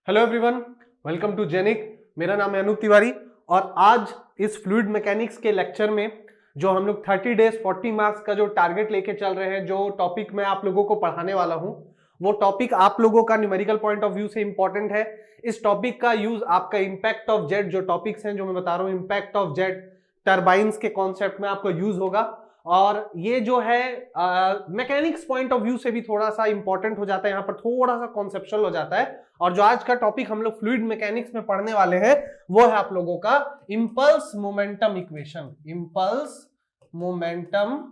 Hello everyone, welcome to जेनिक। मेरा नाम है अनूप तिवारी और आज इस फ्लूइड मैकेनिक्स के लेक्चर में जो हम लोग 30 डेज 40 मार्क्स का जो टारगेट लेके चल रहे हैं, जो टॉपिक मैं आप लोगों को पढ़ाने वाला हूं, वो टॉपिक आप लोगों का न्यूमेरिकल पॉइंट ऑफ व्यू से इंपॉर्टेंट है। इस टॉपिक का यूज आपका इंपैक्ट ऑफ जेट, जो टॉपिक्स हैं जो मैं बता रहा हूं, इंपैक्ट ऑफ जेट टर्बाइंस के कॉन्सेप्ट में आपका यूज होगा। और ये जो है मैकेनिक्स पॉइंट ऑफ व्यू से भी थोड़ा सा इंपॉर्टेंट हो जाता है, यहाँ पर थोड़ा सा कॉन्सेप्चुअल हो जाता है। और जो आज का टॉपिक हम लोग फ्लूइड मैकेनिक्स में पढ़ने वाले हैं वो है आप लोगों का impulse momentum equation. Impulse momentum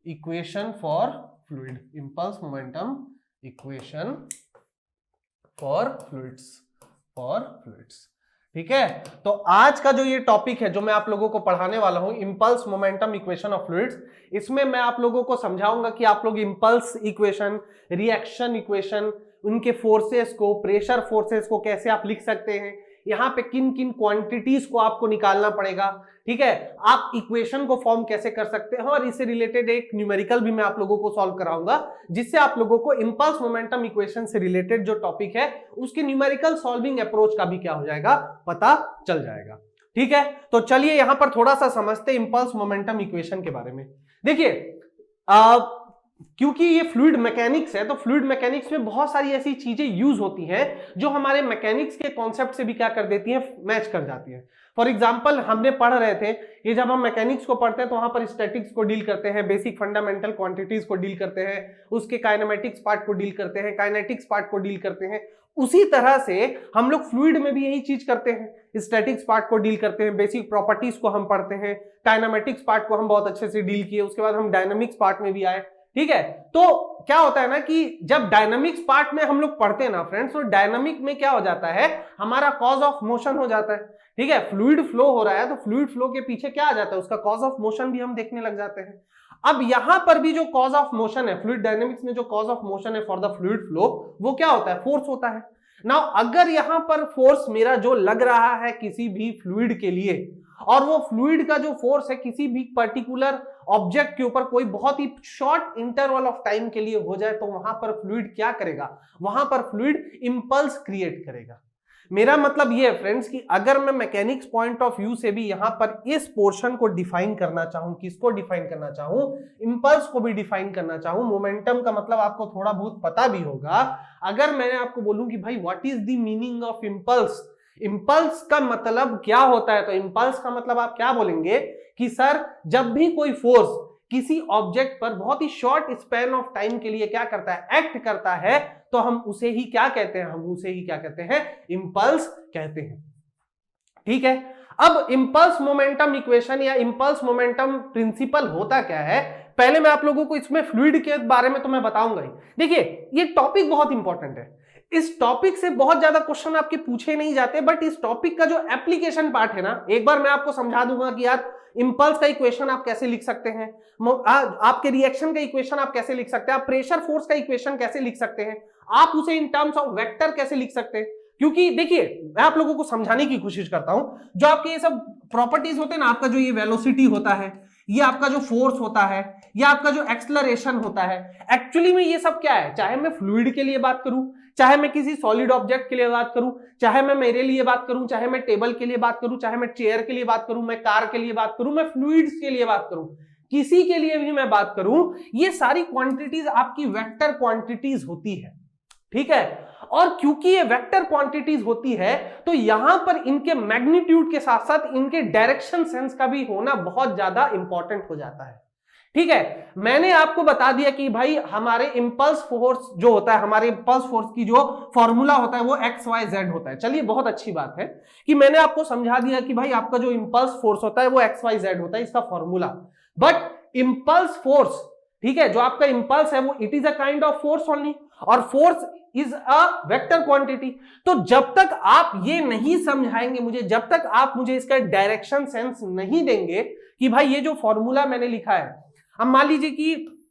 equation for fluid. Impulse momentum equation for fluids. ठीक है, तो आज का जो ये टॉपिक है जो मैं आप लोगों को पढ़ाने वाला हूं, impulse momentum equation of fluids, इसमें मैं आप लोगों को समझाऊंगा कि आप लोग इंपल्स इक्वेशन, रिएक्शन इक्वेशन, उनके फोर्सेस को, प्रेशर फोर्सेस को कैसे आप लिख सकते हैं, यहां पे किन किन क्वांटिटीज को आपको निकालना पड़ेगा। ठीक है, आप इक्वेशन को फॉर्म कैसे कर सकते हैं, और इससे रिलेटेड एक न्यूमेरिकल भी मैं आप लोगों को सॉल्व कराऊंगा, जिससे आप लोगों को इंपल्स मोमेंटम इक्वेशन से रिलेटेड जो टॉपिक है उसके न्यूमेरिकल सॉल्विंग अप्रोच का भी क्या हो जाएगा, पता चल जाएगा। ठीक है, तो चलिए यहां पर थोड़ा सा समझते हैं इंपल्स मोमेंटम इक्वेशन के बारे में। देखिए, क्योंकि ये फ्लूइड मैकेनिक्स है, तो फ्लूइड मैकेनिक्स में बहुत सारी ऐसी चीजें यूज होती हैं जो हमारे मैकेनिक्स के कॉन्सेप्ट से भी क्या कर देती हैं, मैच कर जाती हैं। फॉर एग्जांपल, हमने पढ़ रहे थे कि जब हम मैकेनिक्स को पढ़ते हैं तो वहां पर स्टैटिक्स को डील करते हैं, बेसिक फंडामेंटल क्वांटिटीज को डील करते हैं, उसके काइनेमेटिक्स पार्ट को डील करते हैं, काइनेटिक्स पार्ट को डील करते हैं। उसी तरह से हम लोग फ्लूइड में भी यही चीज करते हैं, स्टैटिक्स पार्ट को डील करते हैं, बेसिक प्रॉपर्टीज को हम पढ़ते हैं, काइनेमेटिक्स पार्ट को हम बहुत अच्छे से डील किए, उसके बाद हम डायनामिक्स पार्ट में भी आए। ठीक है, तो क्या होता है ना कि जब डायनामिक्स पार्ट में हम लोग पढ़ते हैं ना फ्रेंड्स, तो डायनामिक में क्या हो जाता है, हमारा कॉज ऑफ मोशन हो जाता है। ठीक है, फ्लूइड फ्लो हो रहा है तो फ्लूइड फ्लो के पीछे क्या आ जाता है, उसका कॉज ऑफ मोशन भी हम देखने लग जाते हैं। अब यहां पर भी जो कॉज ऑफ मोशन है, फ्लूइड डायनामिक्स में जो कॉज ऑफ मोशन है फॉर द फ्लूइड फ्लो, वो क्या होता है, फोर्स होता है। नाउ अगर यहां पर फोर्स मेरा जो लग रहा है किसी भी फ्लूइड के लिए, और वो फ्लूइड का जो फोर्स है किसी भी पर्टिकुलर ऑब्जेक्ट के ऊपर कोई बहुत ही शॉर्ट इंटरवल ऑफ टाइम के लिए हो जाए, तो वहां पर फ्लूइड क्या करेगा, वहां पर फ्लूइड इंपल्स क्रिएट करेगा। मेरा मतलब ये है फ्रेंड्स कि अगर मैं मैकेनिक्स पॉइंट ऑफ व्यू से भी यहां पर इस पोर्शन को डिफाइन करना चाहूं, किसको डिफाइन करना चाहूं, इंपल्स को भी डिफाइन करना चाहूं। मोमेंटम का मतलब आपको थोड़ा बहुत पता भी होगा। अगर मैंने आपको बोलूं कि भाई what is the meaning of impulse, impulse का मतलब क्या होता है, तो इंपल्स का मतलब आप क्या बोलेंगे कि सर जब भी कोई फोर्स किसी ऑब्जेक्ट पर बहुत ही शॉर्ट स्पैन ऑफ टाइम के लिए क्या करता है, एक्ट करता है, तो हम उसे ही क्या कहते हैं, हम उसे ही क्या कहते हैं, इंपल्स कहते हैं। ठीक है, अब इंपल्स मोमेंटम इक्वेशन या इंपल्स मोमेंटम प्रिंसिपल होता क्या है, पहले मैं आप लोगों को इसमें फ्लूइड के बारे में तो मैं बताऊंगा ही। देखिए, ये टॉपिक बहुत इंपॉर्टेंट है, इस टॉपिक से बहुत ज्यादा क्वेश्चन आपके पूछे नहीं जाते, बट इस टॉपिक का जो एप्लीकेशन पार्ट है ना, एक बार मैं आपको समझा दूंगा कि यार इंपल्स का इक्वेशन आप कैसे लिख सकते हैं, आपके रिएक्शन का इक्वेशन आप कैसे लिख सकते हैं, आप प्रेशर फोर्स का इक्वेशन कैसे लिख सकते हैं, आप उसे इन टर्म्स ऑफ वेक्टर कैसे लिख सकते हैं। क्योंकि देखिए, मैं आप लोगों को समझाने की कोशिश करता हूं, जो आपके ये सब प्रॉपर्टीज होते हैं ना, आपका जो ये वेलोसिटी होता है, ये आपका जो फोर्स होता है, ये आपका जो एक्सलरेशन होता है, एक्चुअली में ये सब क्या है, चाहे मैं फ्लूइड के लिए बात करूं, चाहे मैं किसी सॉलिड ऑब्जेक्ट के लिए बात करूं, चाहे मैं मेरे लिए बात करूं, चाहे मैं टेबल के लिए बात करूं, चाहे मैं चेयर के लिए बात करूं, मैं कार के लिए बात करूं, मैं फ्लूइड्स के लिए बात करूं, किसी के लिए भी मैं बात करूं, ये सारी क्वांटिटीज आपकी वेक्टर क्वांटिटीज होती है। ठीक है, और क्योंकि ये वेक्टर क्वांटिटीज होती है, तो यहां पर इनके मैग्नीट्यूड के साथ साथ इनके डायरेक्शन सेंस का भी होना बहुत ज्यादा इंपॉर्टेंट हो जाता है। ठीक है, मैंने आपको बता दिया कि भाई हमारे इंपल्स फोर्स जो होता है, हमारे इंपल्स फोर्स की जो फॉर्मूला होता है वो एक्स वाई जेड होता है। चलिए, बहुत अच्छी बात है कि मैंने आपको समझा दिया कि भाई आपका जो इंपल्स फोर्स होता है वो एक्स वाई जेड होता है, इसका फॉर्मूला। बट इंपल्स फोर्स, ठीक है, जो आपका इंपल्स है वो it is a kind of force only, और force is a vector quantity. तो जब तक आप ये नहीं समझाएंगे मुझे, जब तक आप मुझे इसका डायरेक्शन सेंस नहीं देंगे कि भाई ये जो फॉर्मूला मैंने लिखा है, अब मान लीजिए कि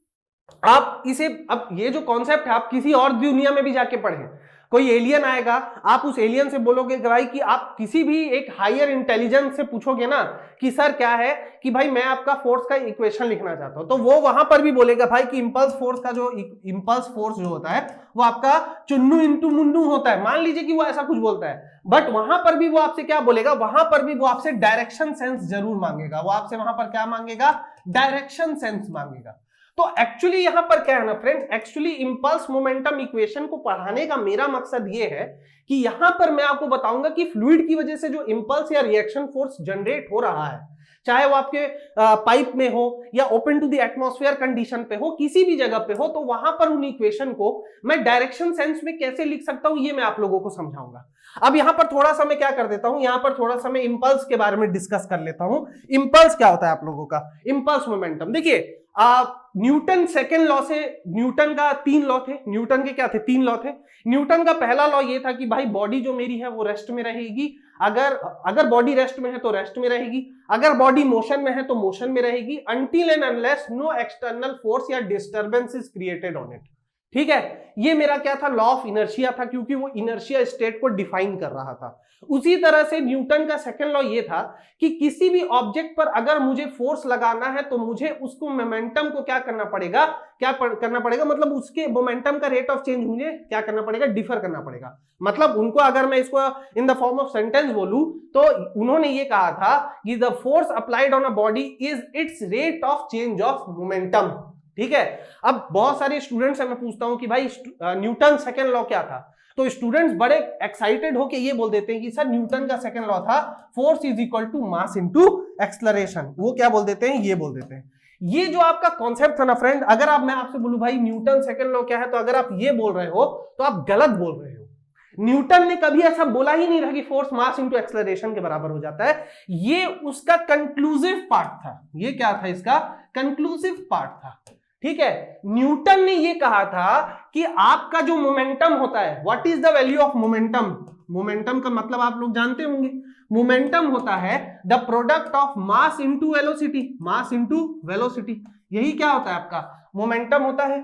आप इसे, अब ये जो कॉन्सेप्ट है आप किसी और दुनिया में भी जाके पढ़ें, कोई एलियन आएगा, आप उस एलियन से बोलोगे कि भाई कि आप किसी भी एक हायर इंटेलिजेंस से पूछोगे ना कि सर क्या है कि भाई मैं आपका फोर्स का इक्वेशन लिखना चाहता हूं, तो वो वहां पर भी बोलेगा भाई कि इंपल्स फोर्स का जो इंपल्स फोर्स जो होता है वो आपका चुन्नू इंटू मुन्नू होता है, मान लीजिए कि वो ऐसा कुछ बोलता है, बट वहां पर भी वो आपसे क्या बोलेगा, वहां पर भी वो आपसे डायरेक्शन सेंस जरूर मांगेगा, वो आपसे वहां पर क्या मांगेगा, डायरेक्शन सेंस मांगेगा। तो एक्चुअली यहां पर क्या है ना friends, actually impulse momentum equation को पढ़ाने का मेरा मकसद ये है कि यहां पर मैं आपको बताऊंगा कि फ्लूइड की वजह से जो इंपल्स या रिएक्शन फोर्स जनरेट हो रहा है, चाहे वो आपके पाइप में हो या open to the atmosphere condition पे हो, किसी भी जगह पे हो, तो वहां पर उन इक्वेशन को मैं डायरेक्शन सेंस में कैसे लिख सकता हूं, ये मैं आप लोगों को समझाऊंगा। अब यहां पर थोड़ा सा मैं क्या कर देता हूं, यहां पर थोड़ा सा मैं इंपल्स के बारे में डिस्कस कर लेता हूं। इंपल्स क्या होता है आप लोगों का, इंपल्स मोमेंटम, देखिए न्यूटन सेकेंड लॉ से, न्यूटन का 3 लॉ थे, न्यूटन के क्या थे, 3 लॉ थे। न्यूटन का पहला लॉ ये था कि भाई बॉडी जो मेरी है वो रेस्ट में रहेगी, अगर बॉडी रेस्ट में है तो रेस्ट में रहेगी, अगर बॉडी मोशन में है तो मोशन में रहेगी, until and unless no external force या disturbance is created on it. ठीक है, ये मेरा क्या था, लॉ ऑफ इनर्शिया था, क्योंकि वो इनर्शिया स्टेट को डिफाइन कर रहा था। उसी तरह से न्यूटन का सेकंड लॉ ये था कि किसी भी ऑब्जेक्ट पर अगर मुझे फोर्स लगाना है तो मुझे उसको मोमेंटम को क्या करना पड़ेगा, करना पड़ेगा, मतलब उसके मोमेंटम का रेट ऑफ चेंज मुझे क्या करना पड़ेगा, डिफर करना पड़ेगा। मतलब उनको अगर मैं इसको in the form of sentence बोलूं तो उन्होंने ये कहा था कि the force applied on a body is it's rate of change of momentum. ठीक है, अब बहुत सारे स्टूडेंट्स से मैं पूछता हूं कि भाई न्यूटन सेकंड लॉ क्या था, तो स्टूडेंट्स बड़े एक्साइटेड होके ये बोल देते हैं कि सर न्यूटन का सेकंड लॉ था force is equal to mass into acceleration. वो क्या बोल देते हैं, ये बोल देते हैं। ये जो आपका कॉन्सेप्ट था ना फ्रेंड, अगर मैं आपसे बोलूं भाई न्यूटन सेकंड लॉ क्या है, तो अगर आप ये बोल रहे हो तो आप गलत बोल रहे हो। न्यूटन ने कभी ऐसा बोला ही नहीं था कि फोर्स मास इनटू एक्सेलरेशन के बराबर हो जाता है। ये उसका कंक्लूसिव पार्ट था। ये क्या था, इसका कंक्लूसिव पार्ट था। ठीक है, न्यूटन ने ये कहा था कि आपका जो मोमेंटम होता है, what is the value of momentum. Momentum का मतलब आप लोग जानते होंगे, मोमेंटम होता है the product of mass into velocity, mass into velocity. यही क्या होता है आपका मोमेंटम होता है,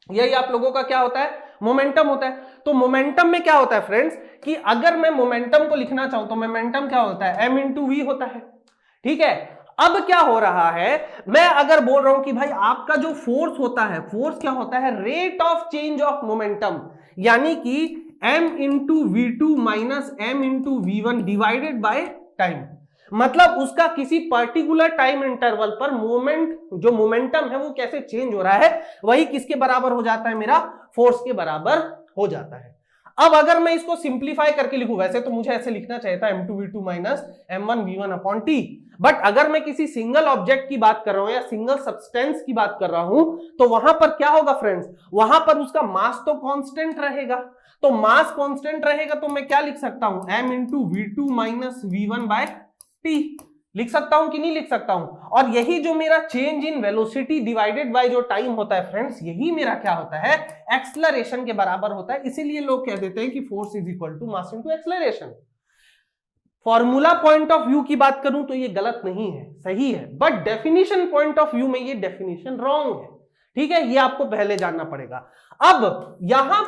यही आप लोगों का क्या होता है, मोमेंटम होता है। तो मोमेंटम में क्या होता है फ्रेंड्स कि अगर मैं मोमेंटम को लिखना चाहूं तो मोमेंटम क्या होता है, m इंटू वी होता है। ठीक है, अब क्या हो रहा है, मैं अगर बोल रहा हूं कि भाई आपका जो फोर्स होता है, फोर्स क्या होता है, rate of change of momentum, यानी कि m into v two minus m into v one divided by time. मतलब उसका किसी पर्टिकुलर टाइम इंटरवल पर मोमेंट, जो मोमेंटम है वो कैसे चेंज हो रहा है, वही किसके बराबर हो जाता है, मेरा फोर्स के बराबर हो जाता है। अब अगर मैं इसको सिंप्लीफाई करके लिखूं, वैसे तो मुझे ऐसे लिखना चाहिए था m2v2 minus m1v1 upon T, but अगर मैं किसी सिंगल ऑब्जेक्ट की बात कर रहा हूं या सिंगल सब्सटेंस की बात कर रहा हूं तो वहां पर क्या होगा फ्रेंड्स, वहां पर उसका मास तो कांस्टेंट रहेगा। तो मास कांस्टेंट रहेगा तो मैं क्या लिख सकता हूं, m into v two minus v one by t लिख सकता हूं कि नहीं लिख सकता हूं। और यही जो मेरा change in velocity divided by जो टाइम होता है फ्रेंड्स, यही मेरा क्या होता है, एक्सेलरेशन के बराबर होता है। इसीलिए लोग कह देते हैं कि force is equal to mass into acceleration. Formula point of view की बात करूं तो ये गलत नहीं है, सही है, but definition point of view में ये डेफिनेशन रॉन्ग है। ठीक है, ये आपको पहले जानना पड़ेगा। अब यहां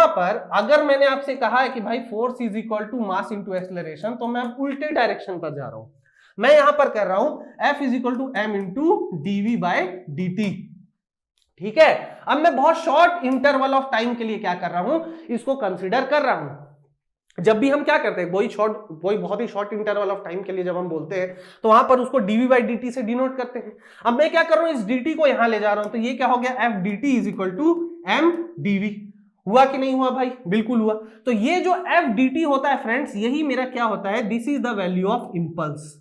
पर अगर मैंने आपसे कहा है कि भाई force is equal to mass into acceleration, तो मैं उल्टे डायरेक्शन पर जा रहा हूं। मैं यहां पर कर रहा हूं F is equal to m into d v by d. ठीक है, अब मैं बहुत शॉर्ट इंटरवल ऑफ टाइम के लिए क्या कर रहा हूं, इसको कंसिडर कर रहा हूं। जब भी हम क्या करते हैं, वही बहुत ही शॉर्ट इंटरवल ऑफ टाइम के लिए जब हम बोलते हैं तो वहां पर उसको डीवी बाई डी से डिनोट करते हैं। अब मैं क्या कर रहा हूं, इस dt को यहां ले जा रहा हूं, तो ये क्या हो गया, f d t is equal to m d v. हुआ कि नहीं हुआ भाई, बिल्कुल हुआ। तो ये जो एफ डी टी होता है फ्रेंड्स, यही मेरा क्या होता है, this is the value of impulse,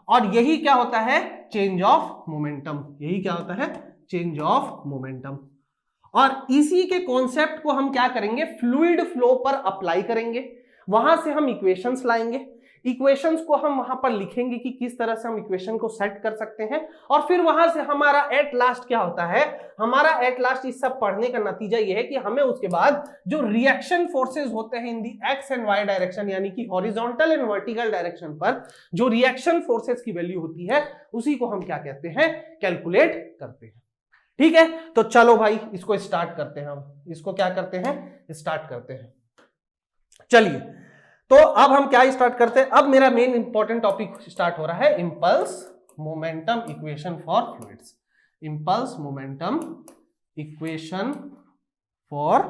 और यही क्या होता है, चेंज ऑफ मोमेंटम। यही क्या होता है, चेंज ऑफ मोमेंटम। और इसी के कॉन्सेप्ट को हम क्या करेंगे, फ्लूइड फ्लो पर अप्लाई करेंगे। वहां से हम इक्वेशंस लाएंगे, इक्वेशंस को हम वहां पर लिखेंगे कि किस तरह से हम इक्वेशन को सेट कर सकते हैं, और फिर वहां से हमारा एट लास्ट क्या होता है, हमारा एट लास्ट इस सब पढ़ने का नतीजा यह है कि हमें उसके बाद जो रिएक्शन फोर्सेस होते हैं इन the x and Y direction, यानी कि हॉरिजॉन्टल एंड वर्टिकल डायरेक्शन पर जो रिएक्शन फोर्सेस की वैल्यू होती है, उसी को हम क्या कहते हैं, कैलकुलेट करते हैं। ठीक है, तो चलो भाई इसको स्टार्ट करते हैं। हम इसको क्या करते हैं, स्टार्ट करते हैं। चलिए, तो अब हम क्या स्टार्ट करते हैं, अब मेरा मेन इंपॉर्टेंट टॉपिक स्टार्ट हो रहा है, impulse momentum equation for fluids. Impulse momentum equation for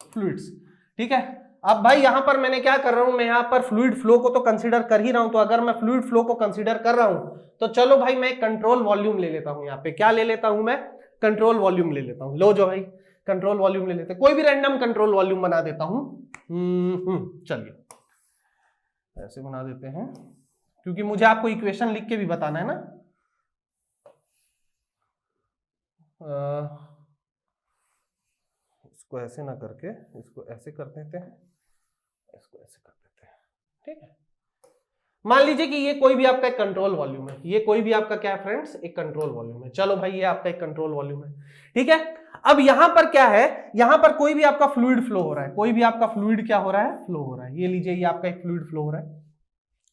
fluids. ठीक है, अब भाई यहां पर मैंने क्या कर रहा हूं, मैं यहां पर फ्लूइड फ्लो को तो कंसीडर कर ही रहा हूं, तो अगर मैं फ्लूइड फ्लो को कंसीडर कर रहा हूं तो चलो भाई मैं कंट्रोल वॉल्यूम ले लेता हूं। यहां पे क्या ले लेता हूं, मैं कंट्रोल वॉल्यूम ले लेता हूं। लो जो भाई कंट्रोल वॉल्यूम ले लेते हैं, कोई भी रैंडम कंट्रोल वॉल्यूम बना देता हूं। चलिए ऐसे बना देते हैं, क्योंकि मुझे आपको इक्वेशन लिख के भी बताना है ना। इसको ऐसे ना करके इसको ऐसे कर देते हैं, इसको ऐसे कर देते हैं। ठीक है, मान लीजिए कि ये कोई भी आपका एक कंट्रोल वॉल्यूम है, ये कोई भी आपका क्या है फ्रेंड्स, एक कंट्रोल वॉल्यूम है। चलो भाई ये आपका एक कंट्रोल वॉल्यूम है। ठीक है, अब यहां पर क्या है, यहां पर कोई भी आपका फ्लूइड फ्लो हो रहा है, कोई भी आपका फ्लूइड क्या हो रहा है, फ्लो हो रहा है। ये लीजिए, ये आपका एक फ्लूइड फ्लो हो रहा है,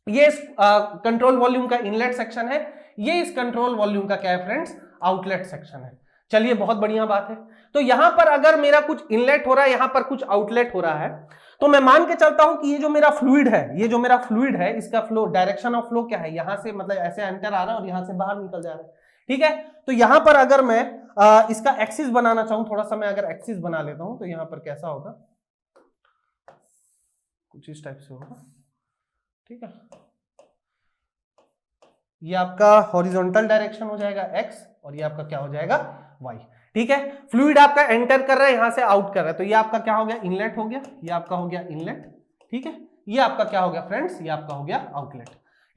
ये इस कंट्रोल वॉल्यूम का इनलेट सेक्शन है, ये इस कंट्रोल वॉल्यूम का क्या है फ्रेंड्स, आउटलेट सेक्शन है। चलिए बहुत बढ़िया बात है। तो यहां पर अगर मेरा कुछ इनलेट हो रहा है, यहां पर कुछ आउटलेट हो रहा है, तो मैं मान के चलता हूं कि ये जो मेरा फ्लूइड है, ये जो मेरा फ्लूइड है, इसका फ्लो, डायरेक्शन ऑफ फ्लो क्या है, यहां से मतलब ऐसे एंटर आ रहा है और यहां से बाहर निकल जा रहा है। ठीक है, तो यहां पर अगर मैं इसका एक्सिस बनाना चाहूं, थोड़ा सा मैं अगर एक्सिस बना लेता हूं, तो यहां पर कैसा होगा, कुछ इस टाइप से होगा। ठीक है, ये आपका हॉरिजॉन्टल डायरेक्शन हो जाएगा एक्स, और ये आपका क्या हो जाएगा, वाई। ठीक है, फ्लूइड आपका एंटर कर रहा है, यहां से आउट कर रहा है, तो ये आपका क्या हो गया, इनलेट हो गया, ये आपका हो गया इनलेट। ठीक है, ये आपका क्या हो गया फ्रेंड्स, ये आपका हो गया आउटलेट।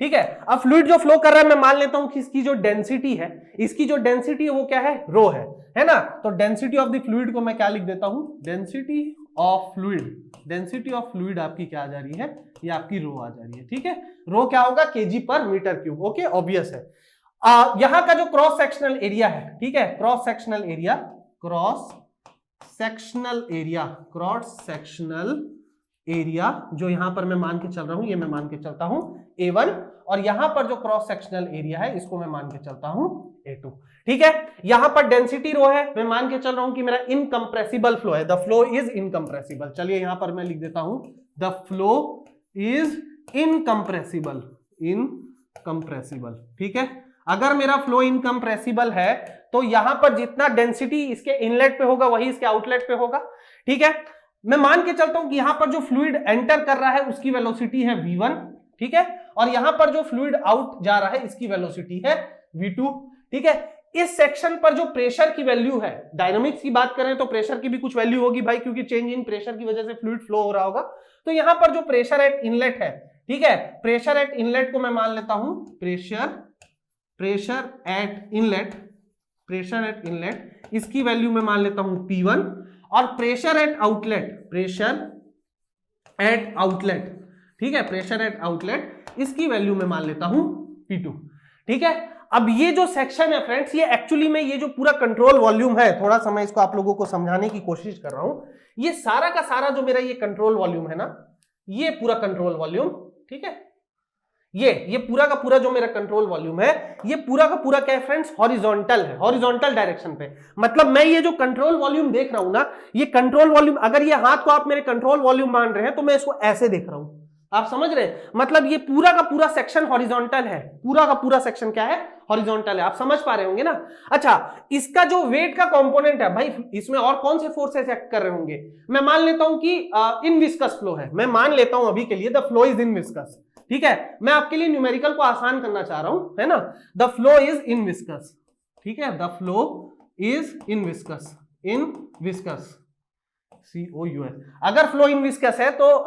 ठीक है, अब फ्लूइड जो फ्लो कर रहा है, मैं मान लेता हूं कि इसकी जो डेंसिटी है, इसकी जो डेंसिटी है वो क्या है, रो है ना। तो डेंसिटी ऑफ द फ्लूइड को मैं क्या लिख देता हूं, density of fluid. Density of fluid आपकी क्या आ जा रही है, ये आपकी रो आ जा रही है। ठीक है, रो क्या होगा, केजी पर मीटर क्यूब। ओके, ऑब्वियस है। यहां का जो क्रॉस सेक्शनल एरिया है, ठीक है, क्रॉस सेक्शनल एरिया जो यहां पर मैं मान के चल रहा हूं, ये मैं मान के चलता हूं A1, और यहां पर जो क्रॉस सेक्शनल एरिया है इसको मैं मान के चलता हूं A2। ठीक है, यहां पर डेंसिटी रो है, मैं मान के चल रहा हूं कि मेरा इनकंप्रेसिबल फ्लो है, द फ्लो इज इनकंप्रेसिबल। चलिए यहां पर मैं लिख देता हूं, द फ्लो इज इनकंप्रेसिबल। ठीक है, अगर मेरा फ्लो इनकंप्रेसिबल है तो यहां पर जितना डेंसिटी इसके इनलेट पे होगा वही इसके आउटलेट पे होगा। ठीक है, मैं मान के चलता हूं कि यहां पर जो फ्लूइड एंटर कर रहा है उसकी वेलोसिटी है v1। ठीक है, और यहां पर जो फ्लूइड आउट जा रहा है इसकी वेलोसिटी है v2। ठीक है, इस सेक्शन पर जो प्रेशर की वैल्यू है, डायनामिक्स की बात करें तो प्रेशर की भी कुछ वैल्यू होगी भाई, क्योंकि चेंज इन प्रेशर की वजह से फ्लूइड फ्लो हो रहा होगा। तो यहां पर जो प्रेशर एट इनलेट है, ठीक है, प्रेशर एट इनलेट को मैं मान लेता हूं प्रेशर एट इनलेट, इसकी वैल्यू मैं मान लेता हूं P1, और प्रेशर एट आउटलेट, ठीक है, प्रेशर एट आउटलेट इसकी वैल्यू मैं मान लेता हूं P2। ठीक है, अब ये जो सेक्शन है फ्रेंड्स, ये एक्चुअली में ये जो पूरा कंट्रोल वॉल्यूम है, थोड़ा सा मैं इसको आप लोगों को समझाने की कोशिश कर रहा हूं। ये सारा का सारा जो मेरा ये कंट्रोल वॉल्यूम है ना, ये पूरा कंट्रोल वॉल्यूम, ठीक है, ये पूरा का पूरा जो मेरा कंट्रोल वॉल्यूम है, ये पूरा का पूरा क्या है फ्रेंड्स, हॉरिजॉन्टल है, हॉरिजॉन्टल डायरेक्शन पे। मतलब मैं ये जो कंट्रोल वॉल्यूम देख रहा हूं ना, ये कंट्रोल वॉल्यूम, अगर ये हाथ को आप मेरे कंट्रोल वॉल्यूम मान रहे हैं तो मैं इसको ऐसे देख रहा हूं, आप समझ रहे हैं। मतलब ये पूरा का पूरा सेक्शन हॉरिजॉन्टल है, पूरा का पूरा सेक्शन क्या है, हॉरिजॉन्टल है। आप समझ पा रहे होंगे ना। अच्छा, इसका जो वेट का कंपोनेंट है भाई, इसमें और कौन से फोर्सेस एक्ट कर रहे होंगे। मैं मान लेता हूं कि इनविस्कस फ्लो है, मैं मान लेता हूं अभी के लिए द फ्लो इज इनविस्कस। ठीक है, मैं आपके लिए न्यूमेरिकल को आसान करना चाह रहा हूं, है ना। द फ्लो इज इनविस्कस, ठीक है, द फ्लो इज इनविस्कस, COUS। अगर फ्लो इन विस्कस है तो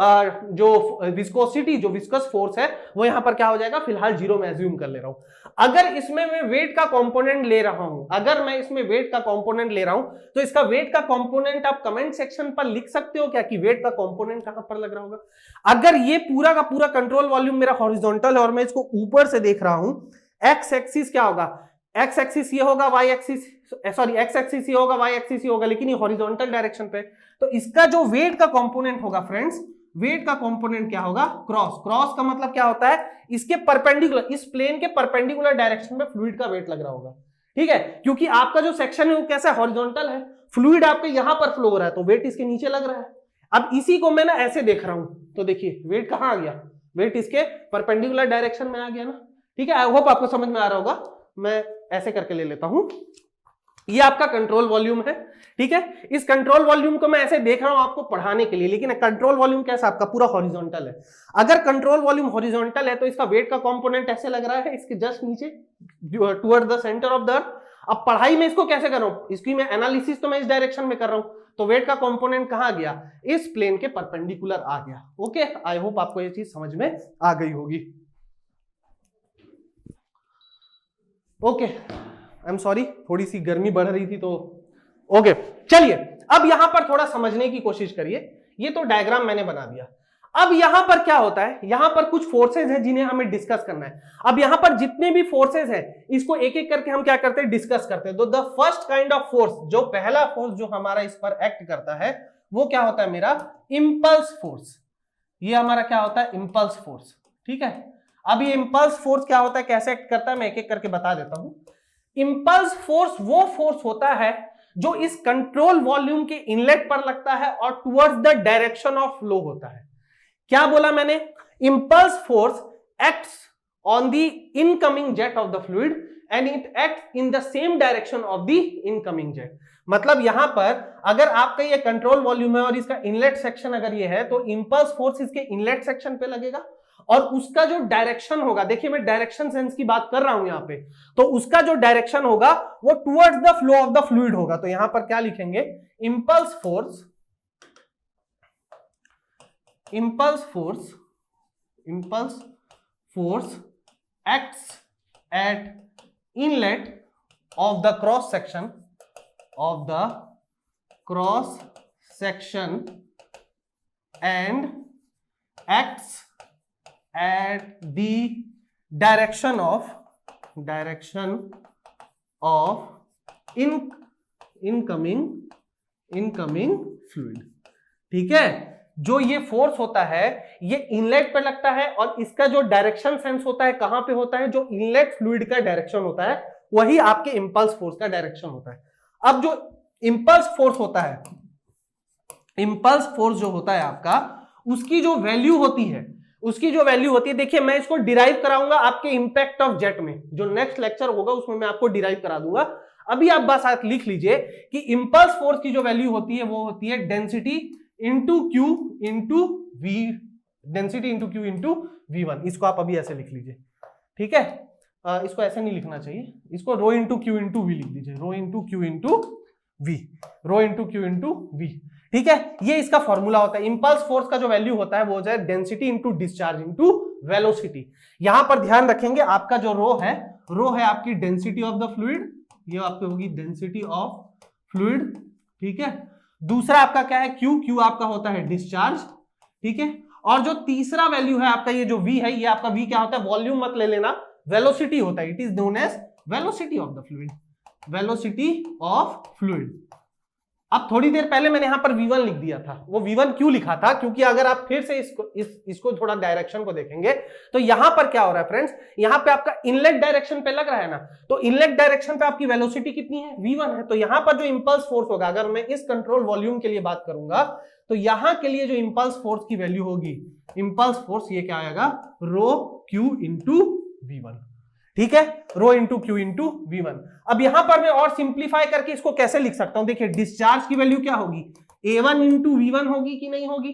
जो विस्कोसिटी, जो विस्कस फोर्स है वो यहां पर क्या हो जाएगा, फिलहाल जीरो में एज्यूम कर ले रहा हूं। अगर इसमें मैं वेट का कंपोनेंट ले रहा हूं, तो इसका वेट का कंपोनेंट आप कमेंट सेक्शन पर लिख सकते हो क्या, कि वेट का कंपोनेंट कहां पर लग रहा होगा। अगर ये पूरा का पूरा कंट्रोल वॉल्यूम मेरा हॉरिजॉन्टल है और मैं इसको ऊपर से देख रहा हूं, एक्स एक्सिस क्या होगा, एक्स एक्सिस ये होगा, y axis, sorry x axis ये होगा, वाई एक्सिस ये होगा, लेकिन ये हॉरिजॉन्टल डायरेक्शन पे। तो इसका जो वेट का कंपोनेंट होगा फ्रेंड्स, वेट का कंपोनेंट क्या होगा, क्रॉस का मतलब क्या होता है, इसके परपेंडिकुलर, इस प्लेन के परपेंडिकुलर डायरेक्शन में फ्लूइड का वेट लग रहा होगा। ठीक है, क्योंकि आपका जो सेक्शन है वो कैसा है, हॉरिजॉन्टल है, फ्लूइड आपके यहां पर फ्लो हो रहा है, तो वेट इसके नीचे लग रहा है। अब इसी को मैं ना ऐसे देख रहा हूं, तो देखिए वेट कहां आ गया, वेट इसके परपेंडिकुलर डायरेक्शन में आ गया ना। ठीक है, आई होप आपको समझ में आ रहा होगा। मैं ऐसे करके ले लेता हूं, ये आपका कंट्रोल वॉल्यूम है। ठीक है, इस कंट्रोल वॉल्यूम को मैं ऐसे देख रहा हूं आपको पढ़ाने के लिए, लेकिन कंट्रोल वॉल्यूम कैसा आपका पूरा हॉरिजॉन्टल है। अगर कंट्रोल वॉल्यूम हॉरिजॉन्टल है तो इसका वेट का कंपोनेंट ऐसे लग रहा है, इसके जस्ट नीचे toward the centre of the earth. अब पढ़ाई में इसको कैसे कर रहा हूं, इसकी मैं एनालिसिस तो मैं इस डायरेक्शन में कर रहा हूं, तो वेट का कंपोनेंट कहां आ गया, इस प्लेन के परपेंडिकुलर आ गया। ओके, आई होप आपको ये चीज समझ में आ गई होगी। ओके, आई एम सॉरी, थोड़ी सी गर्मी बढ़ रही थी तो ओके। चलिए अब यहां पर थोड़ा समझने की कोशिश करिए। ये तो डायग्राम मैंने बना दिया। अब यहां पर क्या होता है, यहां पर कुछ फोर्सेज हैं जिन्हें हमें डिस्कस करना है। अब यहां पर जितने भी फोर्सेज हैं इसको एक एक करके हम क्या करते हैं, डिस्कस करते हैं। तो the first kind of force, जो पहला फोर्स जो हमारा इस पर एक्ट करता है वो क्या होता है, मेरा इंपल्स फोर्स। ये हमारा क्या होता है, इंपल्स फोर्स। ठीक है, अब ये इंपल्स फोर्स क्या होता है, कैसे एक्ट करता है, मैं एक एक करके बता देता हूं। इंपल्स फोर्स वो फोर्स होता है जो इस कंट्रोल वॉल्यूम के इनलेट पर लगता है और towards the direction of flow होता है। क्या बोला मैंने, impulse force acts on the incoming jet of the fluid and it act in the same direction of the incoming jet. मतलब यहां पर अगर आपका ये कंट्रोल वॉल्यूम है और इसका इनलेट सेक्शन अगर ये है, तो इंपल्स फोर्स इसके इनलेट सेक्शन पे लगेगा और उसका जो डायरेक्शन होगा, देखिए मैं डायरेक्शन सेंस की बात कर रहा हूं यहां पे, तो उसका जो डायरेक्शन होगा वो towards the flow of the fluid होगा। तो यहां पर क्या लिखेंगे, impulse force, impulse force, impulse force acts at inlet of the cross section, of the cross section and acts at the direction of incoming fluid। ठीक है, जो ये फोर्स होता है ये इनलेट पे लगता है और इसका जो डायरेक्शन सेंस होता है कहां पे होता है, जो इनलेट फ्लूइड का डायरेक्शन होता है वही आपके इंपल्स फोर्स का डायरेक्शन होता है। अब जो इंपल्स फोर्स होता है, इंपल्स फोर्स जो होता है आपका, उसकी जो वैल्यू होती है, उसकी जो वैल्यू होती है, देखिए मैं इसको डिराइव कराऊंगा आपके इंपैक्ट ऑफ जेट में, जो नेक्स्ट लेक्चर होगा उसमें मैं आपको डिराइव करा दूंगा। अभी आप बस आप लिख लीजिए कि इंपल्स फोर्स की जो वैल्यू होती है वो होती है density into Q into v, density into Q into V1। इसको आप अभी ऐसे लिख लीजिए। ठीक है, इसको ऐसे नहीं लिखना चाहिए, इसको rho into Q into V लिख दीजिए, rho into Q into V, rho into Q into V. ठीक है, ये इसका फॉर्मूला होता है। इंपल्स फोर्स का जो वैल्यू होता है वो हो जाए density into discharge into velocity. यहां पर ध्यान रखेंगे आपका जो रो है आपकी डेंसिटी ऑफ द फ्लूइड, ये आपकी होगी डेंसिटी ऑफ फ्लूइड। ठीक है, दूसरा आपका क्या है, क्यू आपका होता है डिस्चार्ज। ठीक है, और जो तीसरा वैल्यू है आपका ये जो वी है, ये आपका वी क्या होता है, वॉल्यूम मत ले लेना, वेलोसिटी होता है। It is known as velocity of the fluid, velocity of fluid. अब थोड़ी देर पहले मैंने यहां पर V1 लिख दिया था, वो V1 क्यों लिखा था, क्योंकि अगर आप फिर से इसको थोड़ा डायरेक्शन को देखेंगे तो यहां पर क्या हो रहा है फ्रेंड्स, यहां पे आपका इनलेट डायरेक्शन पे लग रहा है ना, तो इनलेट डायरेक्शन पे आपकी वेलोसिटी कितनी है, V1 है। तो यहां पर जो इंपल्स फोर्स होगा, अगर मैं इस कंट्रोल वॉल्यूम के लिए बात करूंगा तो यहां के लिए जो इंपल्स फोर्स की वैल्यू होगी, इंपल्स फोर्स ये क्या आएगा, रो क्यू इंटू V1। ठीक है, रो इंटू क्यू इंटू V1। अब यहां पर मैं और सिंप्लीफाई करके इसको कैसे लिख सकता हूं, देखिए डिस्चार्ज की वैल्यू क्या होगी, A1 इंटू V1 होगी कि नहीं होगी,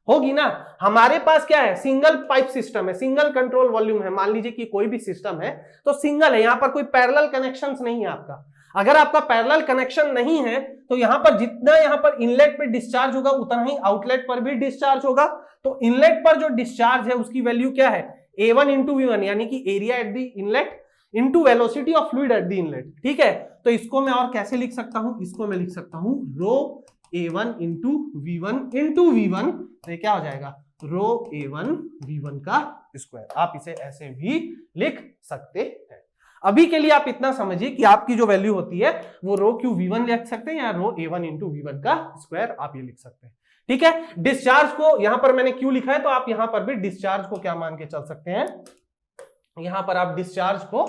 होगी ना। हमारे पास क्या है, सिंगल पाइप सिस्टम है, सिंगल कंट्रोल वॉल्यूम है। मान लीजिए कि कोई भी सिस्टम है तो सिंगल है, यहां पर कोई पैरेलल कनेक्शंस नहीं है आपका। अगर आपका पैरेलल कनेक्शन नहीं है तो यहां पर जितना यहां पर इनलेट पे डिस्चार्ज होगा उतना ही आउटलेट पर भी डिस्चार्ज होगा। तो इनलेट पर जो डिस्चार्ज है उसकी वैल्यू क्या है, A1 इंटू V1, यानी कि area at the inlet into velocity of fluid at the inlet. ठीक है, तो इसको मैं और कैसे लिख सकता हूं, इसको मैं लिख सकता हूं रो A1 into V1 into V1, तो क्या हो जाएगा, रो A1 V1 का स्क्वायर। आप इसे ऐसे भी लिख सकते हैं। अभी के लिए आप इतना समझिए कि आपकी जो वैल्यू होती है वो रो क्यू V1 लिख सकते हैं या रो A1 इंटू V1 का स्क्वायर आप ये लिख सकते हैं। ठीक है, डिस्चार्ज को यहां पर मैंने क्यू लिखा है तो आप यहां पर भी डिस्चार्ज को क्या मान के चल सकते हैं, यहां पर आप डिस्चार्ज को,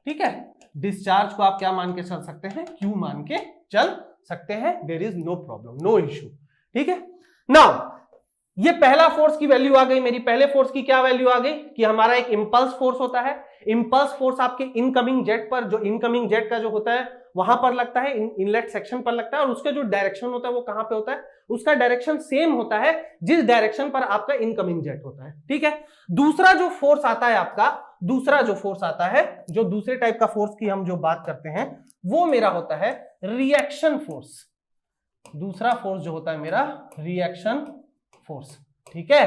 ठीक है, डिस्चार्ज को आप क्या मान के चल सकते हैं, Q मान के चल सकते हैं, there is no problem, no issue. ठीक है, नाउ ये पहला फोर्स की वैल्यू आ गई मेरी। पहले फोर्स की क्या वैल्यू आ गई कि हमारा एक इंपल्स फोर्स होता है। इंपल्स फोर्स आपके इनकमिंग जेट पर, जो इनकमिंग जेट का जो होता है वहां पर लगता है, इनलेट सेक्शन पर लगता है, और उसका जो डायरेक्शन होता है वो कहां पे होता है, उसका डायरेक्शन सेम होता है जिस डायरेक्शन पर आपका इनकमिंग जेट होता है। ठीक है, दूसरा जो फोर्स आता है आपका, दूसरा जो फोर्स आता है, जो दूसरे टाइप का फोर्स की हम जो बात करते हैं वो मेरा होता है रिएक्शन फोर्स। दूसरा फोर्स जो होता है मेरा रिएक्शन फोर्स। ठीक है,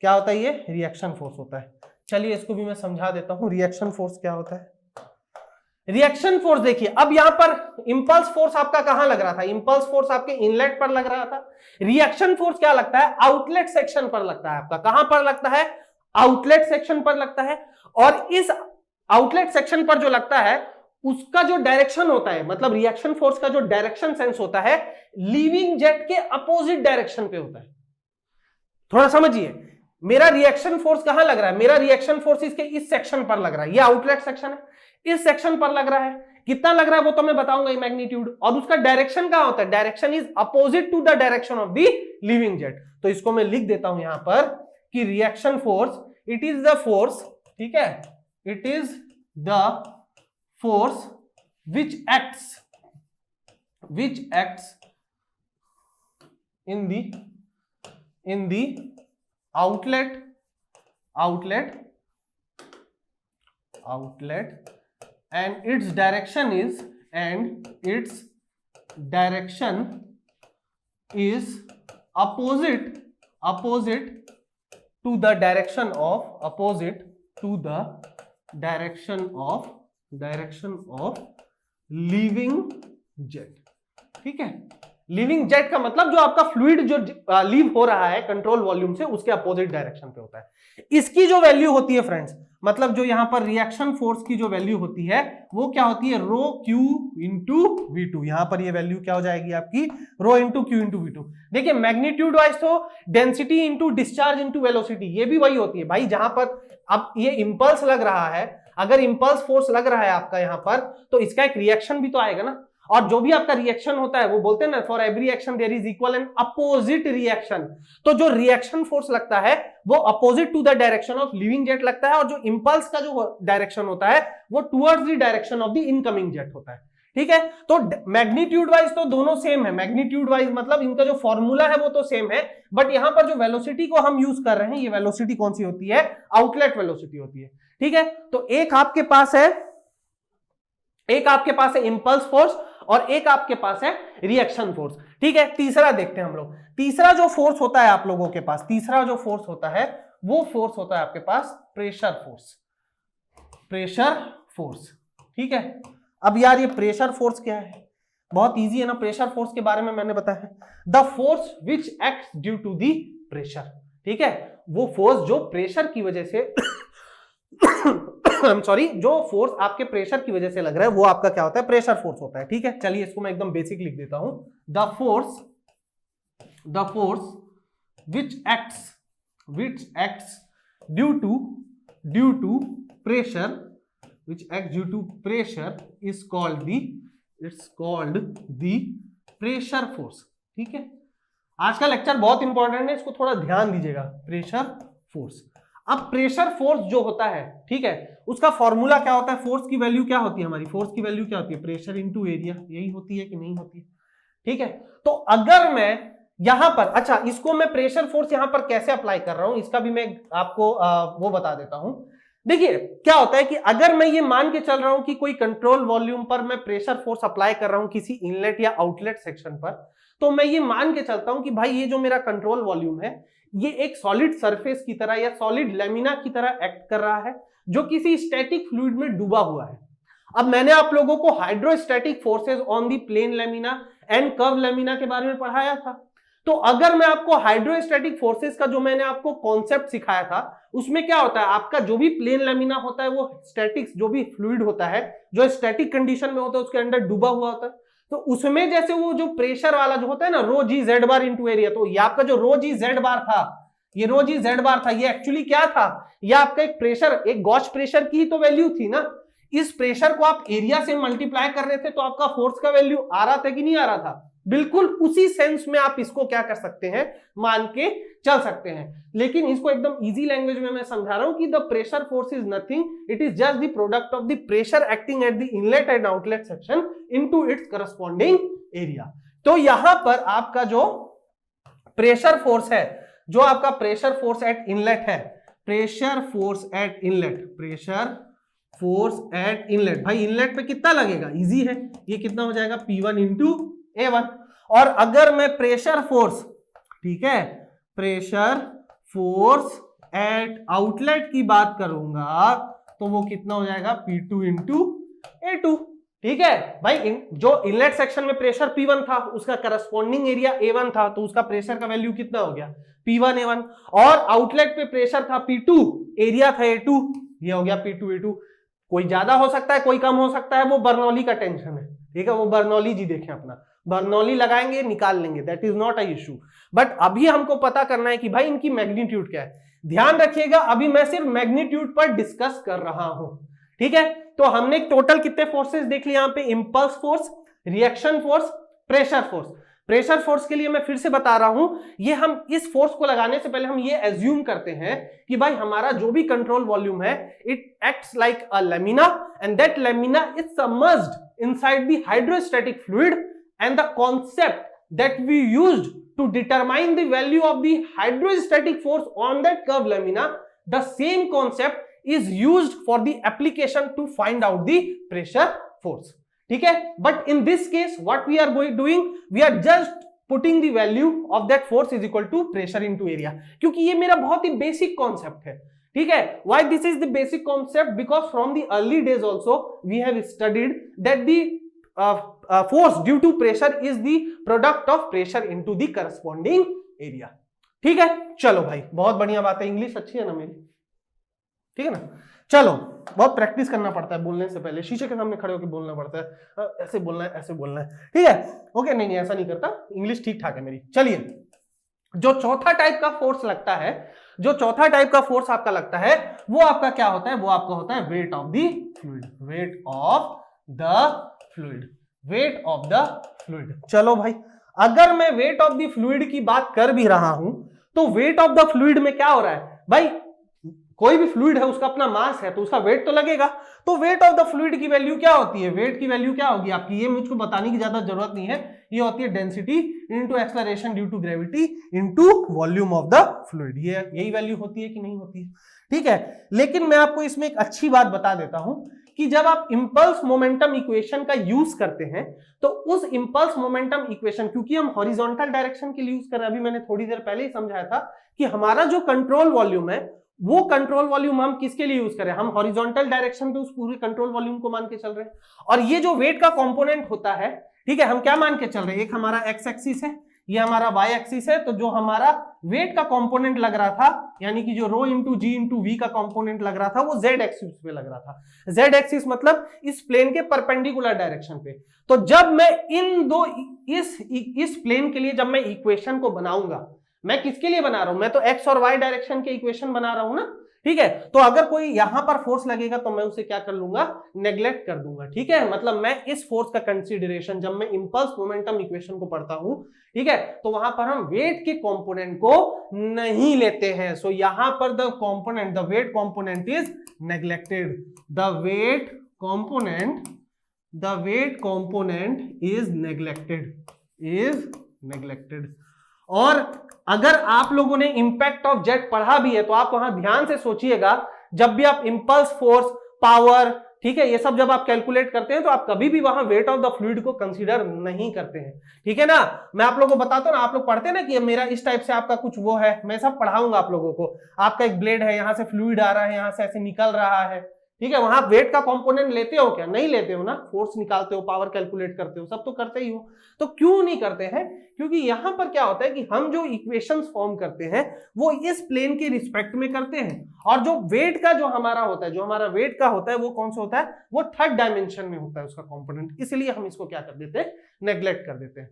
क्या होता है ये, रिएक्शन फोर्स होता है। चलिए इसको भी मैं समझा देता हूं, रिएक्शन फोर्स क्या होता है। रिएक्शन फोर्स देखिए, अब यहां पर इंपल्स फोर्स आपका कहां लग रहा था, इंपल्स फोर्स आपके इनलेट पर लग रहा था। रिएक्शन फोर्स क्या लगता है, आउटलेट सेक्शन पर लगता है आपका। कहां पर लगता है, आउटलेट सेक्शन पर लगता है। और इस आउटलेट सेक्शन पर जो लगता है उसका जो डायरेक्शन होता है, मतलब रिएक्शन फोर्स का जो डायरेक्शन सेंस होता है, लीविंग जेट के अपोजिट डायरेक्शन पे होता है। थोड़ा समझिए, मेरा रिएक्शन फोर्स कहां लग रहा है, मेरा रिएक्शन फोर्स इसके इस सेक्शन पर लग रहा है, ये आउटलेट सेक्शन है, इस सेक्शन पर लग रहा है। कितना लग रहा है वो तो मैं बताऊंगा, मैग्नीट्यूड। और उसका डायरेक्शन कहां होता है, direction is opposite to the direction of the living jet. तो इसको मैं लिख देता हूं यहां पर कि reaction force, it is the force, ठीक है, it is the force which acts in the outlet and its direction is opposite to the direction of living jet. ठीक है, लिविंग जेट का मतलब जो आपका फ्लूइड जो लीव हो रहा है कंट्रोल वॉल्यूम से, उसके अपोजिट डायरेक्शन पे होता है। इसकी जो वैल्यू होती है फ्रेंड्स, मतलब जो यहां पर रिएक्शन फोर्स की जो वैल्यू होती है वो क्या होती है, रो क्यू इंटू V2। यहां पर ये वैल्यू क्या हो जाएगी आपकी, रो इंटू क्यू इंटू V2। देखिए मैग्नीट्यूड वाइज तो density into discharge into velocity, ये भी वही होती है भाई। जहां पर अब ये इंपल्स लग रहा है, अगर इंपल्स फोर्स लग रहा है आपका यहां पर, तो इसका एक रिएक्शन भी तो आएगा ना। और जो भी आपका रिएक्शन होता है वो बोलते हैं ना, for every action there is equal and opposite reaction. तो जो रिएक्शन फोर्स लगता है वो opposite to the direction of living jet लगता है, और जो इंपल्स का जो डायरेक्शन होता है वो towards the direction of the incoming jet होता है। ठीक है, तो मैग्नीट्यूड वाइज तो दोनों सेम है। मैग्नीट्यूड वाइज मतलब इनका जो फॉर्मूला है वो तो सेम है, बट यहां पर जो वेलोसिटी को हम यूज कर रहे हैं, ये वेलोसिटी कौन सी होती है, आउटलेट वेलोसिटी होती है। ठीक है, तो एक आपके पास है इंपल्स फोर्स और एक आपके पास है रिएक्शन फोर्स। ठीक है, तीसरा देखते हैं हम लोग। तीसरा जो फोर्स होता है आप लोगों के पास, तीसरा जो फोर्स होता है वो फोर्स होता है आपके पास प्रेशर फोर्स। ठीक है, अब यार ये प्रेशर फोर्स क्या है, बहुत इजी है ना। प्रेशर फोर्स के बारे में मैंने बताया, the force which acts due to the pressure. ठीक है, वो फोर्स जो प्रेशर की वजह से जो फोर्स आपके प्रेशर की वजह से लग रहा है वो आपका क्या होता है, प्रेशर फोर्स होता है। ठीक है, चलिए इसको मैं एकदम बेसिक लिख देता हूं। The force which acts due to pressure is called the pressure force. ठीक है, आज का लेक्चर बहुत इंपॉर्टेंट है, इसको थोड़ा ध्यान दीजिएगा। प्रेशर फोर्स, अब प्रेशर फोर्स जो होता है, ठीक है, उसका फॉर्मूला क्या होता है, फोर्स की वैल्यू क्या होती है हमारी, फोर्स की वैल्यू क्या होती है, प्रेशर इनटू एरिया। यही होती है कि नहीं होती है। ठीक है, तो अगर मैं यहां पर, अच्छा इसको मैं प्रेशर फोर्स यहां पर कैसे अप्लाई कर रहा हूं, इसका भी मैं आपको वो बता देता हूं। देखिए क्या होता है कि अगर मैं ये मान के चल रहा हूं कि कोई कंट्रोल वॉल्यूम पर मैं प्रेशर फोर्स अप्लाई कर रहा हूं किसी इनलेट या आउटलेट सेक्शन पर, तो मैं ये मान के चलता हूं कि भाई ये जो मेरा कंट्रोल वॉल्यूम है ये एक सॉलिड सरफेस की तरह या सॉलिड लेमिना की तरह एक्ट कर रहा है जो किसी स्टैटिक फ्लूइड में डूबा हुआ है। अब मैंने आप लोगों को hydrostatic forces on the plane lamina and curve lamina के बारे में पढ़ाया था। तो अगर मैं आपको हाइड्रोस्टैटिक फोर्सेस का जो मैंने आपको कॉन्सेप्ट सिखाया था, उसमें क्या होता है, आपका जो भी प्लेन लेमिना होता है वो स्टैटिक जो भी फ्लूइड होता है जो स्टैटिक कंडीशन में होता है उसके अंदर डूबा हुआ होता है। तो उसमें जैसे वो जो प्रेशर वाला जो होता है ना, रो जी जेड बार इंटू एरिया, तो ये आपका जो रो जी जेड बार था, ये रो जी जेड बार था, ये एक्चुअली क्या था, ये आपका एक प्रेशर, एक गॉस प्रेशर की तो वैल्यू थी ना। इस प्रेशर को आप एरिया से मल्टीप्लाई कर रहे थे तो आपका फोर्स का वैल्यू आ रहा था कि नहीं आ रहा था? बिल्कुल उसी सेंस में आप इसको क्या कर सकते हैं, मान के चल सकते हैं। लेकिन इसको एकदम इजी लैंग्वेज में मैं समझा रहा हूं कि the pressure force is nothing, it is just the product of the pressure acting at the inlet and outlet section into its corresponding area. तो यहां पर आपका जो प्रेशर फोर्स है, जो आपका प्रेशर फोर्स एट इनलेट है, pressure force at inlet, pressure force at inlet, भाई इनलेट पे कितना लगेगा, इजी है, ये कितना हो जाएगा P1 इंटू A1। और अगर मैं प्रेशर फोर्स, ठीक है, प्रेशर फोर्स एट आउटलेट की बात करूंगा तो वो कितना हो जाएगा P2 इंटू A2। ठीक है भाई, जो इनलेट सेक्शन में प्रेशर P1 था उसका करस्पॉन्डिंग एरिया A1 था, तो उसका प्रेशर का वैल्यू कितना हो गया P1 A1। और आउटलेट पे प्रेशर था P2, एरिया था A2, ये हो गया P2 A2। कोई ज्यादा हो सकता है, कोई कम हो सकता है, वो बर्नौली का टेंशन है, ठीक है, वो बर्नौली जी देखें अपना, बर्नौली लगाएंगे निकाल लेंगे, that is not a issue. But अभी हमको पता करना है कि भाई इनकी मैग्नीट्यूड क्या है। ध्यान रखिएगा, अभी मैं सिर्फ मैग्नीट्यूड पर डिस्कस कर रहा हूं, ठीक है। तो हमने टोटल कितने फोर्सेस देख लिए यहाँ पे, impulse force, reaction force, pressure force. Pressure force के लिए मैं फिर से बता रहा हूं, ये हम इस फोर्स को लगाने से पहले हम ये एज्यूम करते हैं कि भाई हमारा जो भी कंट्रोल वॉल्यूम है, it acts like a lamina and that lamina is submerged inside the hydrostatic fluid and the concept that we used to determine the value of the hydrostatic force on that curved lamina, the same concept is used for the application to find out the pressure force, ठीक है। but in this case what we are doing, we are just putting the value of that force is equal to pressure into area, क्योंकि ये मेरा बहुत ही basic concept है, ठीक है। why this is the basic concept, because from the early days also we have studied that the force due to pressure is the product of pressure into the corresponding area, ठीक है। चलो भाई बहुत बढ़िया बात है, इंग्लिश अच्छी है ना मेरी, ठीक है ना। चलो, बहुत प्रैक्टिस करना पड़ता है बोलने से पहले, शीशे के सामने खड़े होकर बोलना पड़ता है, ऐसे बोलना है, ऐसे बोलना है, ठीक है। ओके, नहीं ऐसा नहीं करता, इंग्लिश ठीक ठाक है मेरी। चलिए, जो चौथा टाइप का फोर्स लगता है, जो चौथा टाइप का फोर्स आपका लगता है, वो आपका क्या होता है, वो आपका होता है weight of the fluid, weight of the fluid, weight of the fluid. चलो भाई, अगर मैं वेट ऑफ द फ्लूइड की बात कर भी रहा हूं तो वेट ऑफ द फ्लूइड में क्या हो रहा है भाई, कोई भी फ्लूइड है उसका अपना मास है तो उसका वेट तो लगेगा। तो वेट ऑफ द फ्लूइड की वैल्यू क्या होती है, वेट की वैल्यू क्या होगी आपकी, ये मुझको बताने की ज्यादा जरूरत नहीं है, ये होती है density into acceleration due to gravity into volume of the fluid, ये यही वैल्यू होती है कि नहीं होती है, ठीक है। लेकिन मैं आपको इसमें एक अच्छी बात बता देता हूं कि जब आप इंपल्स मोमेंटम इक्वेशन का यूज करते हैं तो उस इंपल्स मोमेंटम इक्वेशन, क्योंकि हम हॉरिजॉन्टल डायरेक्शन के लिए यूज कर रहे हैं, अभी मैंने थोड़ी देर पहले ही समझाया था कि हमारा जो कंट्रोल वॉल्यूम है वो कंट्रोल वॉल्यूम हम किसके लिए यूज करें, हम हॉरिजॉन्टल डायरेक्शन पे उस पूरे कंट्रोल वॉल्यूम को मान के चल रहे हैं। और ये जो वेट का कंपोनेंट होता है, ठीक है, हम क्या मान के चल रहे हैं, एक हमारा एक्स एक्सिस है, ये हमारा वाई एक्सिस है, तो जो हमारा वेट का कंपोनेंट लग रहा था, यानी कि जो rho into ji into we का कंपोनेंट लग रहा था, वो जेड एक्सिस पे लग रहा था। जेड एक्सिस मतलब इस प्लेन के परपेंडिकुलर डायरेक्शन पे। तो जब मैं इन दो इस प्लेन के लिए जब मैं इक्वेशन को बनाऊंगा, मैं किसके लिए बना रहा हूं, मैं तो एक्स और वाई डायरेक्शन के इक्वेशन बना रहा हूं ना, ठीक है। तो अगर कोई यहां पर फोर्स लगेगा तो मैं उसे क्या कर लूंगा, नेग्लेक्ट कर दूंगा, ठीक है। मतलब मैं इस फोर्स का कंसीडरेशन जब मैं इंपल्स मोमेंटम इक्वेशन को पढ़ता हूं, ठीक है, तो वहां पर हम वेट के कंपोनेंट को नहीं लेते हैं। सो यहां पर the component, the weight component is neglected, the weight component is neglected. और अगर आप लोगों ने इंपैक्ट ऑफ जेट पढ़ा भी है तो आप वहां ध्यान से सोचिएगा, जब भी आप इंपल्स फोर्स, पावर, ठीक है, ये सब जब आप कैलकुलेट करते हैं तो आप कभी भी वहां वेट ऑफ द फ्लूइड को कंसीडर नहीं करते हैं, ठीक है ना। मैं आप लोगों को बताता हूं ना, आप लोग पढ़ते हैं ना कि मेरा इस टाइप से आपका कुछ वो है, मैं सब पढ़ाऊंगा आप लोगों को, आपका एक ब्लेड है, यहां से फ्लूइड आ रहा है, यहां से ऐसे निकल रहा है, ठीक है, वहां वेट का कंपोनेंट लेते हो क्या, नहीं लेते हो ना, फोर्स निकालते हो, पावर कैलकुलेट करते हो, सब तो करते ही हो। तो क्यों नहीं करते हैं, क्योंकि यहां पर क्या होता है कि हम जो इक्वेशंस फॉर्म करते हैं वो इस प्लेन के रिस्पेक्ट में करते हैं, और जो वेट का जो हमारा होता है, जो हमारा वेट का होता है वो कौन सा होता है, वो थर्ड डायमेंशन में होता है उसका कंपोनेंट, इसलिए हम इसको क्या कर देते हैं, नेग्लेक्ट कर देते हैं।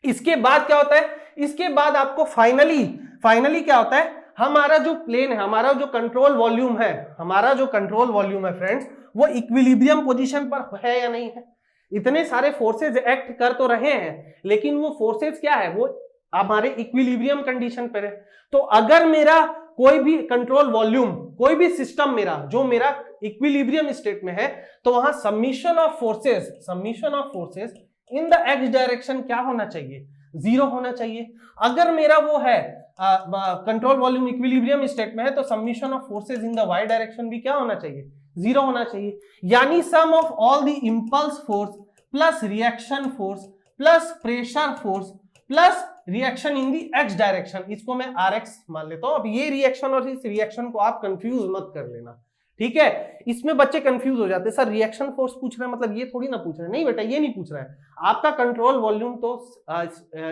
इसके बाद क्या होता है, इसके बाद आपको फाइनली क्या होता है, हमारा जो प्लेन है, हमारा जो कंट्रोल वॉल्यूम है, हमारा जो कंट्रोल वॉल्यूम है फ्रेंड्स, वो इक्विलिब्रियम पोजीशन पर है या नहीं है। इतने सारे फोर्सेज एक्ट कर तो रहे हैं, लेकिन वो फोर्सेज क्या है, वो हमारे इक्विलिब्रियम कंडीशन पर है। तो अगर मेरा कोई भी कंट्रोल वॉल्यूम, कोई भी सिस्टम मेरा जो मेरा इक्विलिब्रियम स्टेट में है, तो वहां summation of forces in the x direction क्या होना चाहिए, 0 होना चाहिए। अगर मेरा वो है कंट्रोल वॉल्यूम इक्विलिब्रियम स्टेट में है, तो summation of forces in the Y direction भी क्या होना चाहिए, 0 होना चाहिए। यानी sum of all the impulse force plus reaction force plus pressure force plus reaction in the X direction, इसको मैं आर एक्स मान लेता हूं। अब ये रिएक्शन और इस रिएक्शन को आप कंफ्यूज मत कर लेना, ठीक है। इसमें बच्चे कंफ्यूज हो जाते हैं, सर रिएक्शन फोर्स पूछ रहे हैं, मतलब ये थोड़ी ना पूछ रहे हैं। नहीं बेटा, ये नहीं पूछ रहा है। आपका कंट्रोल वॉल्यूम तो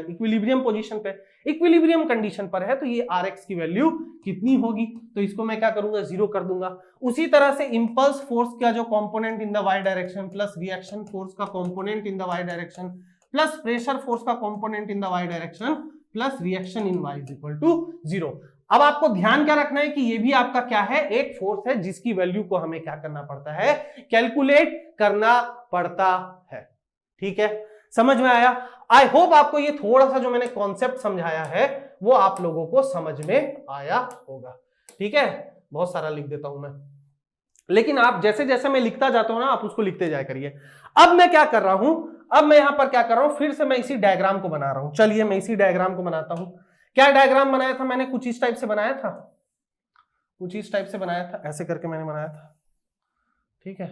इक्विलिब्रियम पोजीशन पे, इक्विलिब्रियम कंडीशन पर है, तो ये आर एक्स की वैल्यू कितनी होगी, तो इसको मैं क्या करूंगा, 0 कर दूंगा। उसी तरह से इंपल्स फोर्स का जो component in the Y direction plus reaction force का component in the Y direction plus pressure force का component in the Y direction plus reaction in Y is equal to 0। अब आपको ध्यान क्या रखना है कि ये भी आपका क्या है, एक फोर्स है जिसकी वैल्यू को हमें क्या करना पड़ता है, कैलकुलेट करना पड़ता है। ठीक है, समझ में आया। आई होप आपको ये थोड़ा सा जो मैंने कॉन्सेप्ट समझाया है वो आप लोगों को समझ में आया होगा। ठीक है, बहुत सारा लिख देता हूं मैं, लेकिन आप जैसे जैसे मैं लिखता जाता हूं ना, आप उसको लिखते जाया करिए। अब मैं क्या कर रहा हूं, अब मैं यहां पर क्या कर रहा हूं, फिर से मैं इसी डायग्राम को बना रहा हूं। चलिए मैं इसी डायग्राम को बनाता हूं। क्या डायग्राम बनाया था मैंने, कुछ इस टाइप से बनाया था, कुछ इस टाइप से बनाया था, ऐसे करके मैंने बनाया था। ठीक है,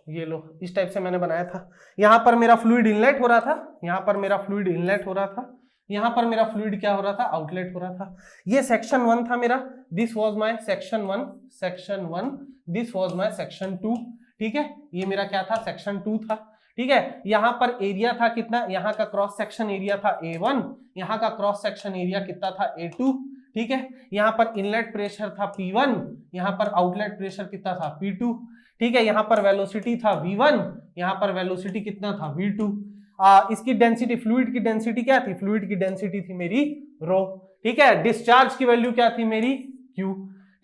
ये लो, इस टाइप से मैंने बनाया था। यहां पर मेरा फ्लूइड इनलेट हो रहा था, यहां पर मेरा फ्लूइड इनलेट हो रहा था, यहां पर मेरा फ्लूइड क्या हो रहा था, आउटलेट हो रहा था। ये सेक्शन 1 था मेरा, this was my section 1, this was my section 2। ठीक है, ये मेरा क्या था, सेक्शन 2 था। ठीक है, यहां पर एरिया था कितना, यहां का क्रॉस सेक्शन एरिया था A1, यहां का क्रॉस सेक्शन एरिया कितना था A2। ठीक है, यहां पर इनलेट प्रेशर था P1, यहां पर आउटलेट प्रेशर कितना था P2। ठीक है, यहां पर वेलोसिटी था V1, यहां पर वेलोसिटी कितना था V2। इसकी डेंसिटी, फ्लूइड की डेंसिटी क्या थी, फ्लूइड की डेंसिटी थी मेरी रो। ठीक है, डिस्चार्ज की वैल्यू क्या थी मेरी Q।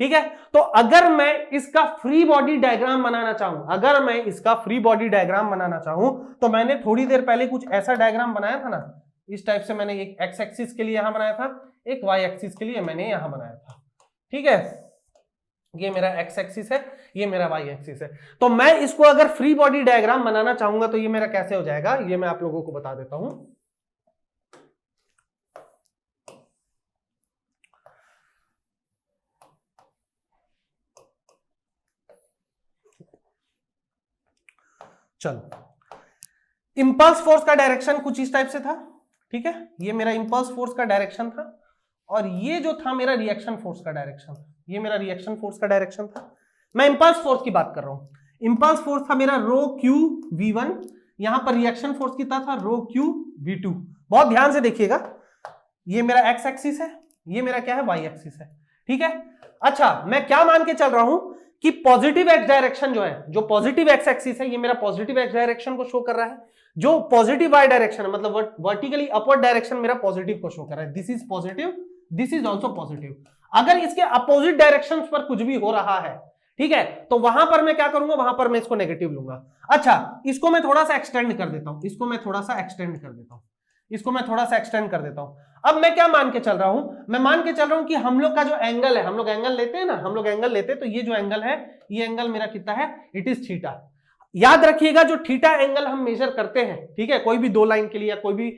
ठीक है, तो अगर मैं इसका फ्री बॉडी डायग्राम बनाना चाहूं, अगर मैं इसका फ्री बॉडी डायग्राम बनाना चाहूं, तो मैंने थोड़ी देर पहले कुछ ऐसा डायग्राम बनाया था ना, इस टाइप से। मैंने एक एक्स एक्सिस के लिए यहां बनाया था, एक वाई एक्सिस के लिए मैंने यहां बनाया था। ठीक है, ये मेरा एक्स एक्सिस है, ये मेरा वाई एक्सिस है। तो मैं इसको अगर फ्री बॉडी डायग्राम बनाना चाहूंगा तो ये मेरा कैसे हो जाएगा, ये मैं आप लोगों को बता देता हूं। चलो, इंपल्स फोर्स का डायरेक्शन कुछ इस टाइप से था। ठीक है, ये मेरा इंपल्स फोर्स का डायरेक्शन था, और ये जो था मेरा रिएक्शन फोर्स का डायरेक्शन था, ये मेरा रिएक्शन फोर्स का डायरेक्शन था। मैं इंपल्स फोर्स की बात कर रहा हूं। इंपल्स फोर्स था मेरा रो क्यू V1, यहां पर रिएक्शन फोर्स कितना था, रो क्यू V2। बहुत ध्यान से देखिएगा, ये मेरा एक्स एक्सिस है, ये मेरा क्या है, वाई एक्सिस है। ठीक है, अच्छा मैं क्या मान के चल रहा हूं कि पॉजिटिव एक्स डायरेक्शन जो है, जो पॉजिटिव एक्स एक्सिस है, ये मेरा पॉजिटिव एक्स डायरेक्शन को शो कर रहा है। जो पॉजिटिव वाई डायरेक्शन है, मतलब वर्टिकली अपवर्ड डायरेक्शन मेरा पॉजिटिव को शो कर रहा है। This is positive, this is also positive. अगर इसके अपोजिट डायरेक्शन पर कुछ भी हो रहा है, ठीक है, तो वहां पर मैं क्या करूंगा, वहां पर मैं इसको नेगेटिव लूंगा। अच्छा, इसको मैं थोड़ा सा एक्सटेंड कर देता हूं, इसको मैं थोड़ा सा एक्सटेंड कर देता हूं, इसको मैं थोड़ा सा एक्सटेंड कर देता हूं। अब मैं क्या मान के चल रहा हूं, मैं मान के चल रहा हूं कि हम लोग का जो एंगल है, हम लोग एंगल लेते हैं ना, हम लोग एंगल लेते हैं, तो ये जो एंगल है, ये एंगल मेरा कितना है, इट इज थीटा। याद रखिएगा, जो थीटा एंगल हम मेजर करते हैं, ठीक है, कोई भी दो लाइन के लिए या कोई भी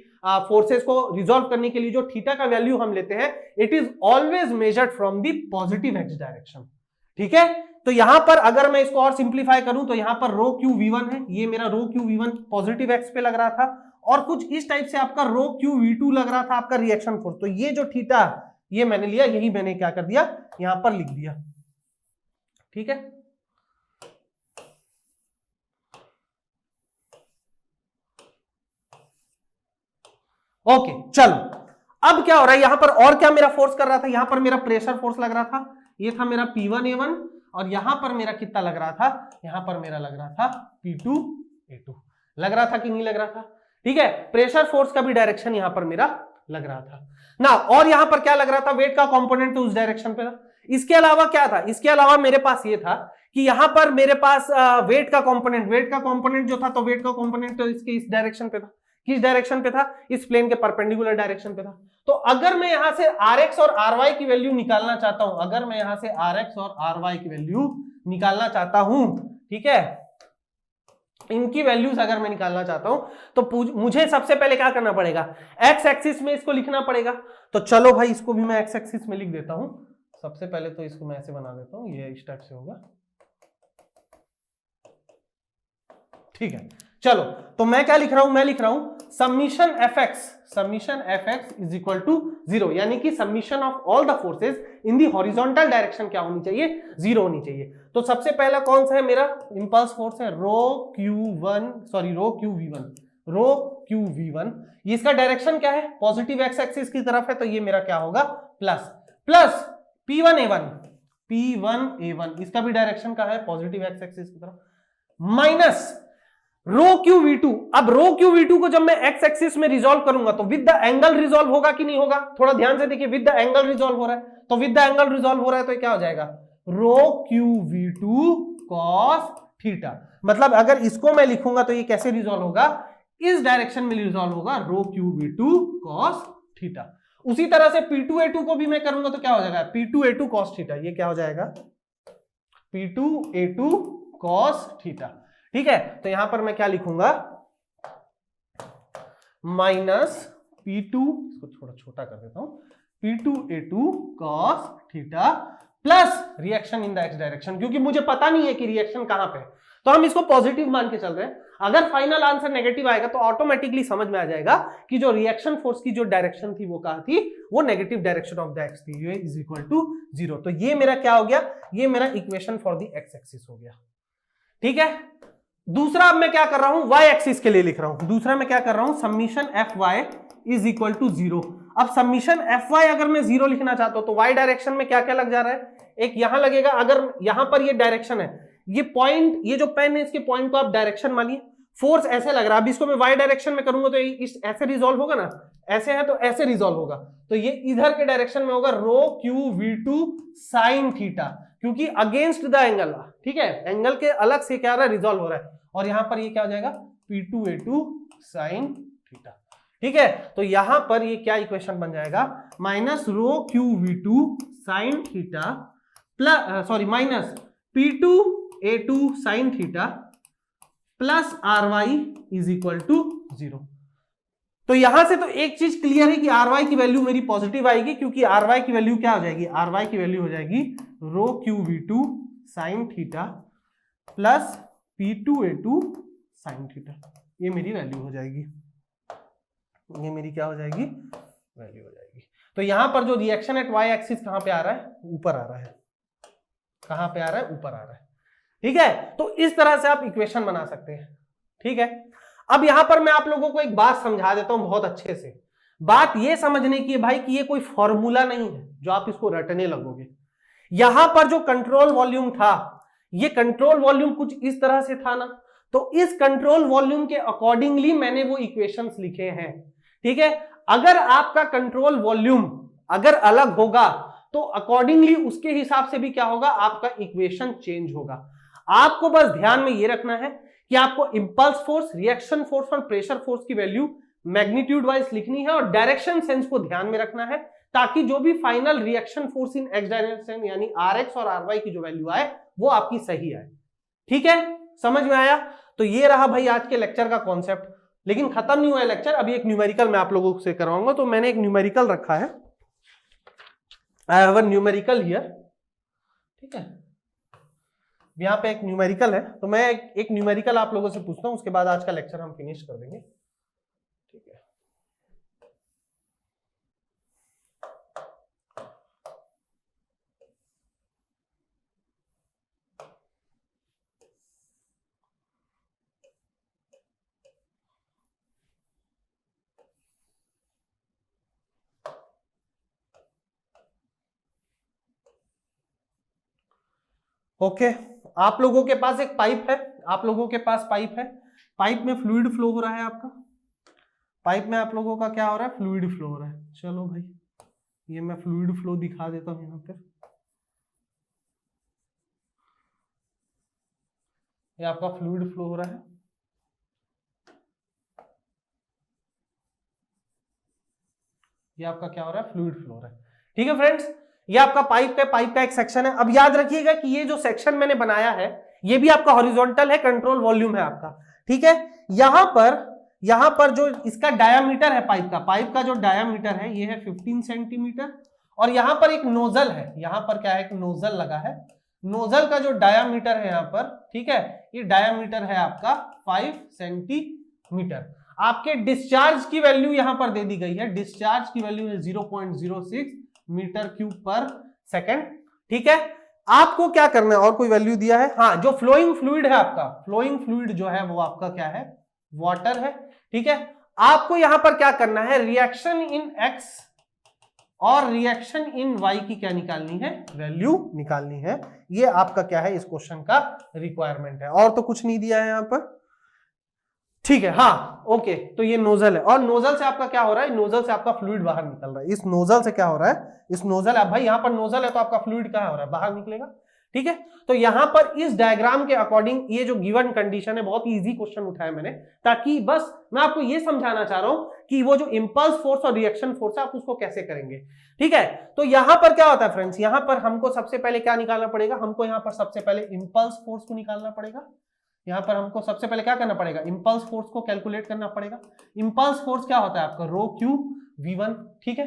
फोर्सेस को रिजॉल्व करने के लिए जो थीटा का वैल्यू हम लेते हैं, it is always measured from the positive x direction. ठीक है, तो यहां पर अगर मैं इसको और सिंप्लीफाई करूं, तो यहां पर रो क्यू V1 है, ये मेरा रो क्यू V1 पॉजिटिव एक्स पे लग रहा था, और कुछ इस टाइप से आपका रो क्यू V2 लग रहा था आपका रिएक्शन फोर्स। तो ये जो थीटा ये मैंने लिया, यही मैंने क्या कर दिया, यहां पर लिख दिया। ठीक है, ओके, चलो अब क्या हो रहा है, यहां पर और क्या मेरा फोर्स कर रहा था, यहां पर मेरा प्रेशर फोर्स लग रहा था, ये था मेरा P1A1, और यहां पर मेरा कितना लग रहा था, यहां पर मेरा लग रहा था P2A2। लग रहा था कि नहीं लग रहा था। ठीक है, प्रेशर फोर्स का भी डायरेक्शन यहां पर मेरा लग रहा था। ना। और यहां पर क्या लग रहा था, वेट का कंपोनेंट तो उस डायरेक्शन पे था। इसके अलावा क्या था, इसके अलावा मेरे पास ये था कि यहां पर मेरे पास वेट का कंपोनेंट जो था, तो वेट का कंपोनेंट तो इसके इस डायरेक्शन पे था। किस डायरेक्शन पे था, इस प्लेन के परपेंडिकुलर डायरेक्शन पे था। तो अगर मैं यहां से Rx और Ry की वैल्यू निकालना चाहता हूं, अगर मैं यहां से Rx और Ry की वैल्यू निकालना चाहता हूं, ठीक है, इनकी वैल्यूज अगर मैं निकालना चाहता हूं, तो मुझे सबसे पहले क्या करना पड़ेगा, एक्स एक्सिस में इसको लिखना पड़ेगा। तो चलो भाई इसको भी मैं एक्स एक्सिस में लिख देता हूं। सबसे पहले तो इसको मैं ऐसे बना देता हूं, ये इस टाइप से होगा, ठीक है। चलो तो मैं क्या लिख रहा हूं, मैं लिख रहा हूं summation F X is equal to 0, यानी कि summation of all the forces in the horizontal direction क्या होनी चाहिए, 0 होनी चाहिए। तो सबसे पहला कौन सा है मेरा इंपल्स फोर्स है, रो क्यू वी वन। ये इसका डायरेक्शन क्या है, पॉजिटिव एक्स एक्सिस की तरफ है, तो ये मेरा क्या होगा, प्लस P1A1, इसका भी डायरेक्शन क्या है, पॉजिटिव एक्स एक्सिस की तरफ, minus rho Q V two. अब रो क्यू वी टू को जब मैं एक्स एक्सिस में रिजॉल्व करूंगा तो विद द एंगल रिजॉल्व होगा कि नहीं होगा, थोड़ा ध्यान से देखिए, विद द एंगल रिजॉल्व हो रहा है, तो विद द एंगल रिजॉल्व हो रहा है तो क्या हो जाएगा, rho Q V two cos theta. मतलब अगर इसको मैं लिखूंगा तो ये कैसे रिजॉल्व होगा, इस डायरेक्शन में रिजॉल्व होगा, rho Q V two cos theta. उसी तरह से P2A2 को भी मैं करूंगा तो क्या हो जाएगा, P2A2 कॉस थीटा, ये क्या हो जाएगा, P2A2 कॉस थीटा, ठीक है। तो यहां पर मैं क्या लिखूंगा, माइनस P2, इसको थोड़ा छोटा कर देता हूं, P2A2 cos theta plus reaction in the x direction, क्योंकि मुझे पता नहीं है कि रिएक्शन कहां पे है, तो हम इसको पॉजिटिव मान के चल रहे हैं। अगर फाइनल आंसर नेगेटिव आएगा तो ऑटोमेटिकली समझ में आ जाएगा कि जो रिएक्शन फोर्स की जो डायरेक्शन थी वो कहां थी, वो negative direction of the x थी, ये इज इक्वल टू 0। तो ये मेरा क्या हो गया, ये मेरा equation for the x axis हो गया, ठीक है। दूसरा अब मैं क्या कर रहा हूं, y एक्सिस के लिए लिख रहा हूं, दूसरा मैं क्या कर रहा हूं, summation F Y is equal to 0। अब समीशन एफ वाई अगर मैं 0 लिखना चाहता हूं तो y डायरेक्शन में क्या क्या लग जा रहा है, एक यहां लगेगा, अगर यहां पर ये डायरेक्शन है, ये पॉइंट, ये जो पेन है इसके पॉइंट को आप डायरेक्शन मानिए, फोर्स ऐसे लग रहा है, अब इसको मैं y डायरेक्शन में करूंगा तो इस ऐसे रिजॉल्व होगा ना, ऐसे है तो ऐसे रिजॉल्व होगा, तो ये इधर के डायरेक्शन में होगा, rho Q V two sine theta, क्योंकि अगेंस्ट द एंगल, ठीक है, एंगल के अलग से क्या रहा है, रिजॉल्व हो रहा है, और यहां पर ये क्या हो जाएगा, P2A2 साइन थीटा, ठीक है। तो यहां पर ये क्या इक्वेशन बन जाएगा, minus rho Q V two sine theta plus minus P2A2 sine theta plus Ry is equal to 0। तो यहां से तो एक चीज क्लियर है कि Ry की वैल्यू मेरी पॉजिटिव आएगी, क्योंकि Ry की वैल्यू क्या हो जाएगी, Ry की वैल्यू हो जाएगी rho Q V two sine theta plus P2A2 sine theta, ये मेरी वैल्यू हो जाएगी, ये मेरी क्या हो जाएगी, वैल्यू हो जाएगी। तो यहां पर जो रिएक्शन एट y एक्सिस कहां पे आ रहा है, ऊपर आ रहा है, कहां पे आ रहा है, ऊपर आ रहा है, ठीक है। तो इस तरह से आप इक्वेशन बना सकते हैं, ठीक है। अब यहां पर मैं आप लोगों को एक बात समझा देता हूं बहुत अच्छे से, बात ये समझने की है भाई कि ये कोई फॉर्मूला नहीं है जो आप इसको रटने लगोगे। यहां पर जो कंट्रोल वॉल्यूम था, ये कंट्रोल वॉल्यूम कुछ इस तरह से था ना, तो इस कंट्रोल वॉल्यूम के अकॉर्डिंगली मैंने वो इक्वेशंस लिखे हैं, ठीक है। अगर आपका कंट्रोल वॉल्यूम अगर अलग होगा तो अकॉर्डिंगली उसके हिसाब से भी क्या होगा, आपका इक्वेशन चेंज होगा। आपको बस ध्यान में ये रखना है कि आपको इंपल्स फोर्स, रिएक्शन फोर्स और प्रेशर फोर्स की वैल्यू मैग्नीट्यूड वाइज लिखनी है, और डायरेक्शन सेंस को ध्यान में रखना है, ताकि जो भी final reaction force in x direction यानी Rx और Ry की जो वैल्यू आए वो आपकी सही आए, ठीक है। समझ में आया। तो ये रहा भाई आज के लेक्चर का कॉन्सेप्ट, लेकिन खत्म नहीं हुआ है लेक्चर, अभी एक न्यूमेरिकल मैं आप लोगों से करवाऊंगा। तो मैंने एक न्यूमेरिकल रखा है, I have a numerical here, ठीक है, यहाँ पे एक न्यूमेरिकल है, तो मैं एक न्यूमेरिकल आप लोगों से पूछता हूं, उसके बाद आज का लेक्चर हम फिनिश कर देंगे, ठीक है। ओके, आप लोगों के पास एक पाइप है, आप लोगों के पास पाइप है, पाइप में फ्लूइड फ्लो हो रहा है, आपका पाइप में आप लोगों का क्या हो रहा है, फ्लूइड फ्लो हो रहा है। चलो भाई ये मैं फ्लूइड फ्लो दिखा देता हूं यहाँ पे। ये आपका फ्लूइड फ्लो हो रहा है, ये आपका क्या हो रहा है, फ्लूइड फ्लो हो रहा है। ठीक है फ्रेंड्स, ये आपका पाइप का एक सेक्शन है। अब याद रखिएगा कि ये जो सेक्शन मैंने बनाया है ये भी आपका हॉरिजॉन्टल है, कंट्रोल वॉल्यूम है आपका। ठीक है, यहां पर जो इसका डायामीटर है पाइप का जो डायामीटर है ये है 15 सेंटीमीटर, और यहां पर एक नोजल है, यहां पर क्या है, एक नोजल लगा है। नोजल का जो डायामीटर है यहां पर, ठीक है, ये डायामीटर है आपका 5 सेंटीमीटर। आपके डिस्चार्ज की वैल्यू यहां पर दे दी गई है, डिस्चार्ज की वैल्यू है 0.06 मीटर क्यूब पर सेकेंड। ठीक है, आपको क्या करना है, और कोई वैल्यू दिया है, हाँ, जो फ्लोइंग फ्लूइड है आपका, फ्लोइंग फ्लूइड जो है वो आपका क्या है, वाटर है। ठीक है, आपको यहां पर क्या करना है, रिएक्शन इन एक्स और रिएक्शन इन वाई की क्या निकालनी है, वैल्यू निकालनी है। ये आपका क्या है, इस क्वेश्चन का रिक्वायरमेंट है, और तो कुछ नहीं दिया है यहां पर। ठीक है, हाँ ओके, तो ये नोजल है, और नोजल से आपका क्या हो रहा है, नोजल से आपका फ्लूइड बाहर निकल रहा है। इस नोजल से क्या हो रहा है, इस नोजल, अब भाई यहां पर नोजल है तो आपका फ्लूइड क्या हो रहा है, बाहर निकलेगा। ठीक है, तो यहां पर इस डायग्राम के अकॉर्डिंग ये जो गिवन कंडीशन है, बहुत इजी क्वेश्चन उठाया मैंने, ताकि बस मैं आपको ये समझाना चाह रहा हूं कि वो जो इंपल्स फोर्स और रिएक्शन फोर्स है आप उसको कैसे करेंगे। ठीक है, तो यहां पर क्या होता है फ्रेंड्स, यहां पर हमको सबसे पहले क्या निकालना पड़ेगा, हमको यहां पर सबसे पहले इंपल्स फोर्स को निकालना पड़ेगा। यहां पर हमको सबसे पहले क्या करना पड़ेगा, इंपल्स फोर्स को कैलकुलेट करना पड़ेगा। इंपल्स फोर्स क्या होता है आपका, रो क्यू v1। ठीक है,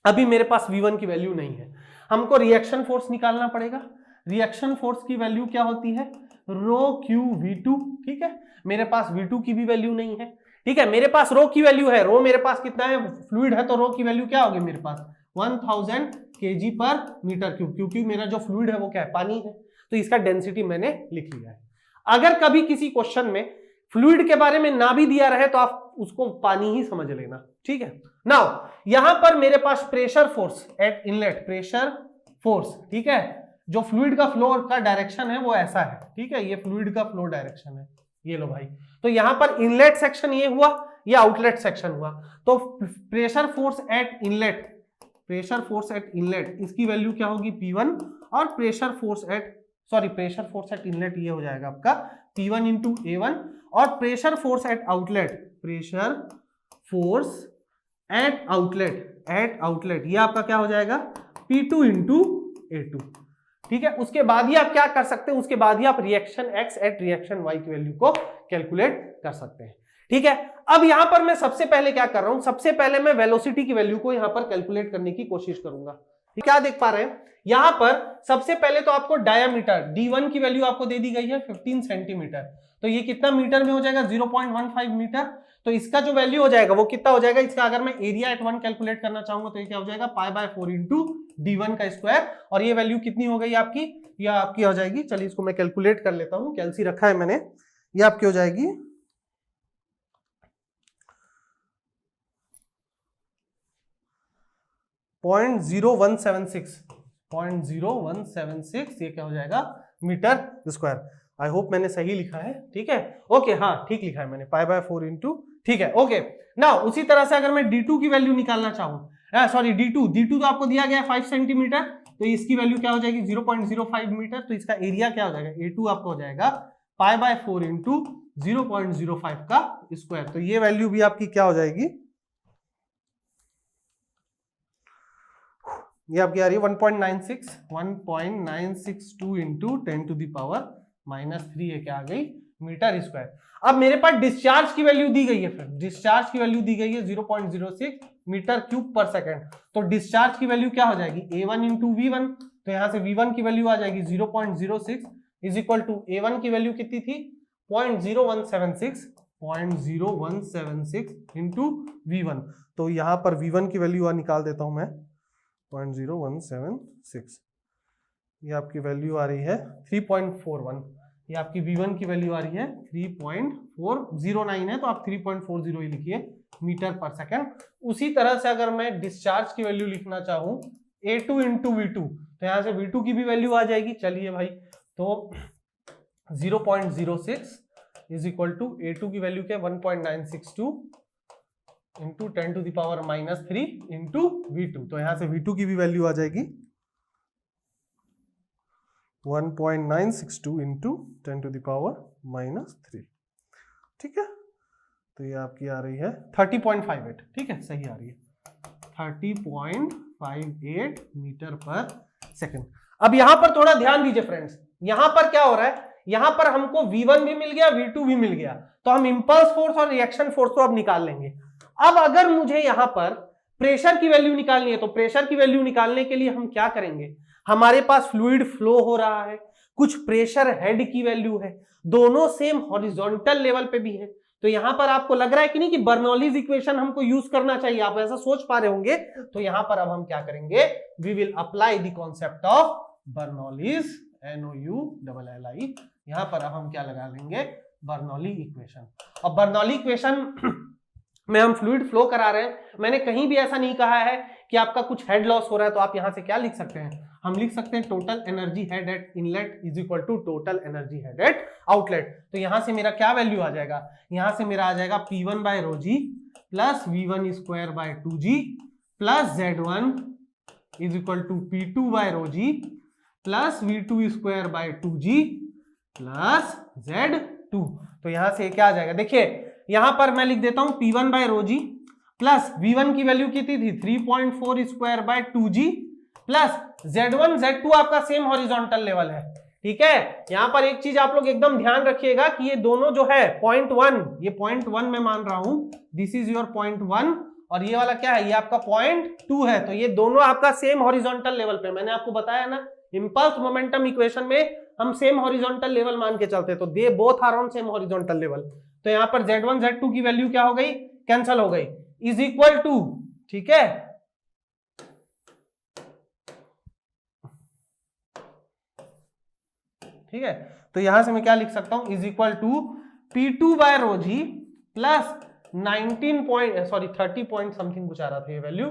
अभी मेरे पास v1 की वैल्यू नहीं है, हमको रिएक्शन फोर्स निकालना पड़ेगा। रिएक्शन फोर्स की वैल्यू क्या होती है, रो क्यू v2। ठीक है, मेरे पास v2 की भी वैल्यू नहीं है। ठीक है, मेरे पास रो की वैल्यू है, रो मेरे पास कितना है, फ्लूइड है, तो रो की वैल्यू क्या होगी मेरे पास, 1000 kg पर मीटर क्यूब, क्योंकि मेरा जो फ्लूइड है वो क्या है, पानी है, तो इसका डेंसिटी मैंने लिख लिया है। अगर कभी किसी क्वेश्चन में फ्लूइड के बारे में ना भी दिया रहे तो आप उसको पानी ही समझ लेना। ठीक है, नाउ यहां पर मेरे पास pressure force at inlet, pressure force, ठीक है, जो फ्लूइड का फ्लो का डायरेक्शन है वो ऐसा है। ठीक है, ये फ्लूइड का फ्लो डायरेक्शन है, ये लो भाई, तो यहां पर इनलेट सेक्शन ये हुआ, ये आउटलेट सेक्शन हुआ, तो pressure force at inlet, pressure force at inlet इसकी वैल्यू क्या होगी, P1, और प्रेशर फोर्स एट इनलेट ये हो जाएगा आपका P1 इंटू A1, और pressure force eight outlet, pressure force eight outlet ये आपका क्या हो जाएगा, P2 इंटू A2। ठीक है, उसके बाद ही आप क्या कर सकते हैं, उसके बाद ही आप reaction X at reaction Y की वैल्यू को कैलकुलेट कर सकते हैं। ठीक है, अब यहां पर मैं सबसे पहले क्या कर रहा हूं, सबसे पहले मैं वेलोसिटी की वैल्यू को यहां पर कैलकुलेट करने की कोशिश करूंगा। क्या देख पा रहे हैं, यहां पर सबसे पहले तो आपको डायामीटर D1 की वैल्यू आपको दे दी गई है 15 सेंटीमीटर, तो ये कितना मीटर में हो जाएगा, 0.15 मीटर। तो इसका जो वैल्यू हो जाएगा वो कितना हो जाएगा, इसका अगर मैं एरिया एट 1 कैलकुलेट करना चाहूंगा तो ये क्या हो जाएगा, π/4 इंटू D1 का स्क्वायर, और ये वैल्यू कितनी हो गई आपकी, ये आपकी हो जाएगी, चलिए इसको मैं कैलकुलेट कर लेता हूं, कैलसी रखा है मैंने, ये आपकी हो जाएगी 0.0176, ये क्या हो जाएगा, मीटर स्क्वायर। आई होप मैंने सही लिखा है। ठीक है, ओके, हाँ ठीक लिखा है मैंने, π/4 इंटू, ठीक है, ओके। ना उसी तरह से अगर मैं D2 की वैल्यू निकालना चाहूँ, सॉरी D2 तो आपको दिया गया है 5 सेंटीमीटर, तो इसकी वैल्यू क्या हो जाएगी, 0.05 मीटर, तो इसका एरिया क्या हो जाएगा, A2 आपको हो जाएगा π/4 इंटू 0.05 का स्क्वायर, तो ये वैल्यू भी आपकी क्या हो जाएगी, ये आपकी आ रही है 1.962 इंटू 10 टू द पावर -3, ये क्या आ गई, मीटर स्क्वायर। अब मेरे पास डिस्चार्ज की वैल्यू दी गई है, फिर डिस्चार्ज की वैल्यू दी गई है 0.06 मीटर क्यूब पर सेकंड, तो डिस्चार्ज की वैल्यू क्या हो जाएगी, A1 इंटू V1, तो यहां से V1 की वैल्यू आ जाएगी 0.06 इज इक्वल टू A1 की वैल्यू कितनी थी, 0.0176 इंटू V1, तो यहां पर V1 की वैल्यू निकाल देता हूं मैं 0.0176, ये आपकी वैल्यू आ रही है 3.41, ये आपकी V1 की वैल्यू आ रही है 3.409 है, तो आप 3.40 ही लिखिए मीटर पर सेकंड। उसी तरह से अगर मैं डिस्चार्ज की वैल्यू लिखना चाहूं A2 इंटू V2, तो यहां से V2 की भी वैल्यू आ जाएगी, चलिए भाई, तो 0.06 इज इक्वल टू A2 की वैल्यू क्या है 1.962 into 10 to the power -3 into V2। तो यहां से V2 की भी वैल्यू आ जाएगी 1.962 इंटू 10 टू द पावर -3। ठीक है, तो ये आपकी आ रही है 30.58। ठीक है, सही आ रही है 30.58 मीटर पर सेकंड। अब यहां पर थोड़ा ध्यान दीजिए फ्रेंड्स, यहां पर क्या हो रहा है, यहां पर हमको V1 भी मिल गया, V2 भी मिल गया, तो हम इंपल्स फोर्स और रिएक्शन फोर्स को अब निकाल लेंगे। अब अगर मुझे यहां पर प्रेशर की वैल्यू निकालनी है, तो प्रेशर की वैल्यू निकालने के लिए हम क्या करेंगे, हमारे पास फ्लूइड फ्लो हो रहा है, कुछ प्रेशर हेड की वैल्यू है, दोनों सेम हॉरिजॉन्टल लेवल पे भी है, तो यहां पर आपको लग रहा है कि नहीं कि बर्नौलीज इक्वेशन हमको यूज करना चाहिए, आप ऐसा सोच पा रहे होंगे। तो यहां पर अब हम क्या करेंगे, we will apply the concept of Bernoulli's, NOULLI। यहां पर अब हम क्या लगा लेंगे, बर्नौली इक्वेशन। और बर्नौली इक्वेशन में हम फ्लूइड फ्लो करा रहे हैं, मैंने कहीं भी ऐसा नहीं कहा है कि आपका कुछ हेड लॉस हो रहा है, तो आप यहां से क्या लिख सकते हैं, हम लिख सकते हैं total energy head at inlet is equal to total energy head at outlet. तो यहां से मेरा क्या वैल्यू आ जाएगा, यहां से मेरा आ जाएगा P1 by rho G plus V1 square by 2G plus Z1 is equal to P2 by rho G plus V2 square by 2G plus Z2। तो यहां से क्या आ जाएगा, देखिए यहां पर मैं लिख देता हूं P1 by rho G plus V1 की वैल्यू कितनी थी 3.4 square by 2G plus Z1 Z2 आपका सेम हॉरिजॉन्टल लेवल है। ठीक है, यहां पर एक चीज आप लोग एकदम ध्यान रखिएगा कि ये दोनों जो है पॉइंट 1, ये पॉइंट 1 मैं मान रहा हूं, दिस इज योर पॉइंट 1, और ये वाला क्या है, ये आपका पॉइंट 2 है, तो ये दोनों आपका सेम हॉरिजॉन्टल लेवल पे। मैंने आपको बताया ना इंपल्स मोमेंटम इक्वेशन में हम सेम हॉरिजॉन्टल लेवल मान के चलते, तो they both are on same horizontal level. तो यहां पर Z1 Z2 की वैल्यू क्या हो गई, कैंसिल हो गई, इज इक्वल टू, ठीक है, ठीक है, तो यहां से मैं क्या लिख सकता हूं, is equal to P2 by rho G plus 30 point something कुछ आ रहा था, ये वैल्यू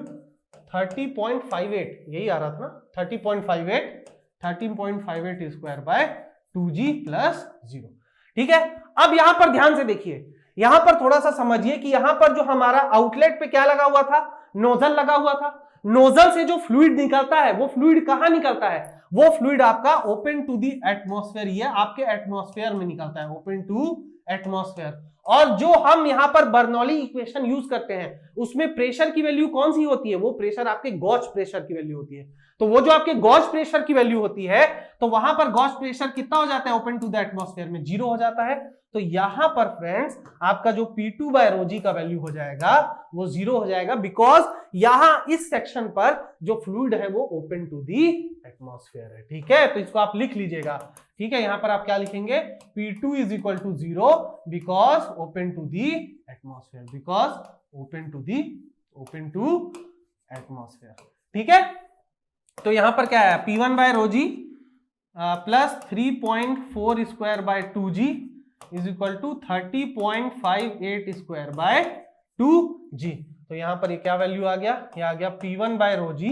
30.58 यही आ रहा था ना, 13.58 स्क्वायर बाय 2G प्लस 0। ठीक है, अब यहां पर ध्यान से देखिए, यहां पर थोड़ा सा समझिए कि यहां पर जो हमारा आउटलेट पे क्या लगा हुआ था, नोजल लगा हुआ था, नोजल से जो फ्लूइड निकलता है वो फ्लूइड कहां निकलता है, वो फ्लूइड आपका ओपन टू द एटमॉस्फेयर, ये आपके एटमॉस्फेयर में निकलता है, ओपन टू एटमॉस्फेयर। और जो हम यहां पर बर्नौली इक्वेशन यूज करते हैं उसमें प्रेशर की वैल्यू कौन सी होती है, वो प्रेशर आपके गॉज प्रेशर की वैल्यू होती है। तो वो जो आपके गॉज प्रेशर की वैल्यू होती है, तो वहां पर गॉज प्रेशर कितना हो जाता है, ओपन टू द एटमॉस्फेयर में 0 हो जाता है। तो यहां पर फ्रेंड्स आपका जो P2 बाय रो जी का वैल्यू हो जाएगा वो 0 हो जाएगा, बिकॉज यहां इस सेक्शन पर जो फ्लूइड है वो ओपन टू दी एटमॉस्फेयर है। ठीक है, तो इसको आप लिख लीजिएगा। ठीक है, यहां पर आप क्या लिखेंगे, P2 is equal to 0 because open to the atmosphere, because open to atmosphere. ठीक है, तो यहां पर क्या है, P1 by rho G plus 3.4 square by 2G is equal to 30.58 square by 2G। तो यहां पर ये क्या वैल्यू आ गया, ये आ गया P1 by rho G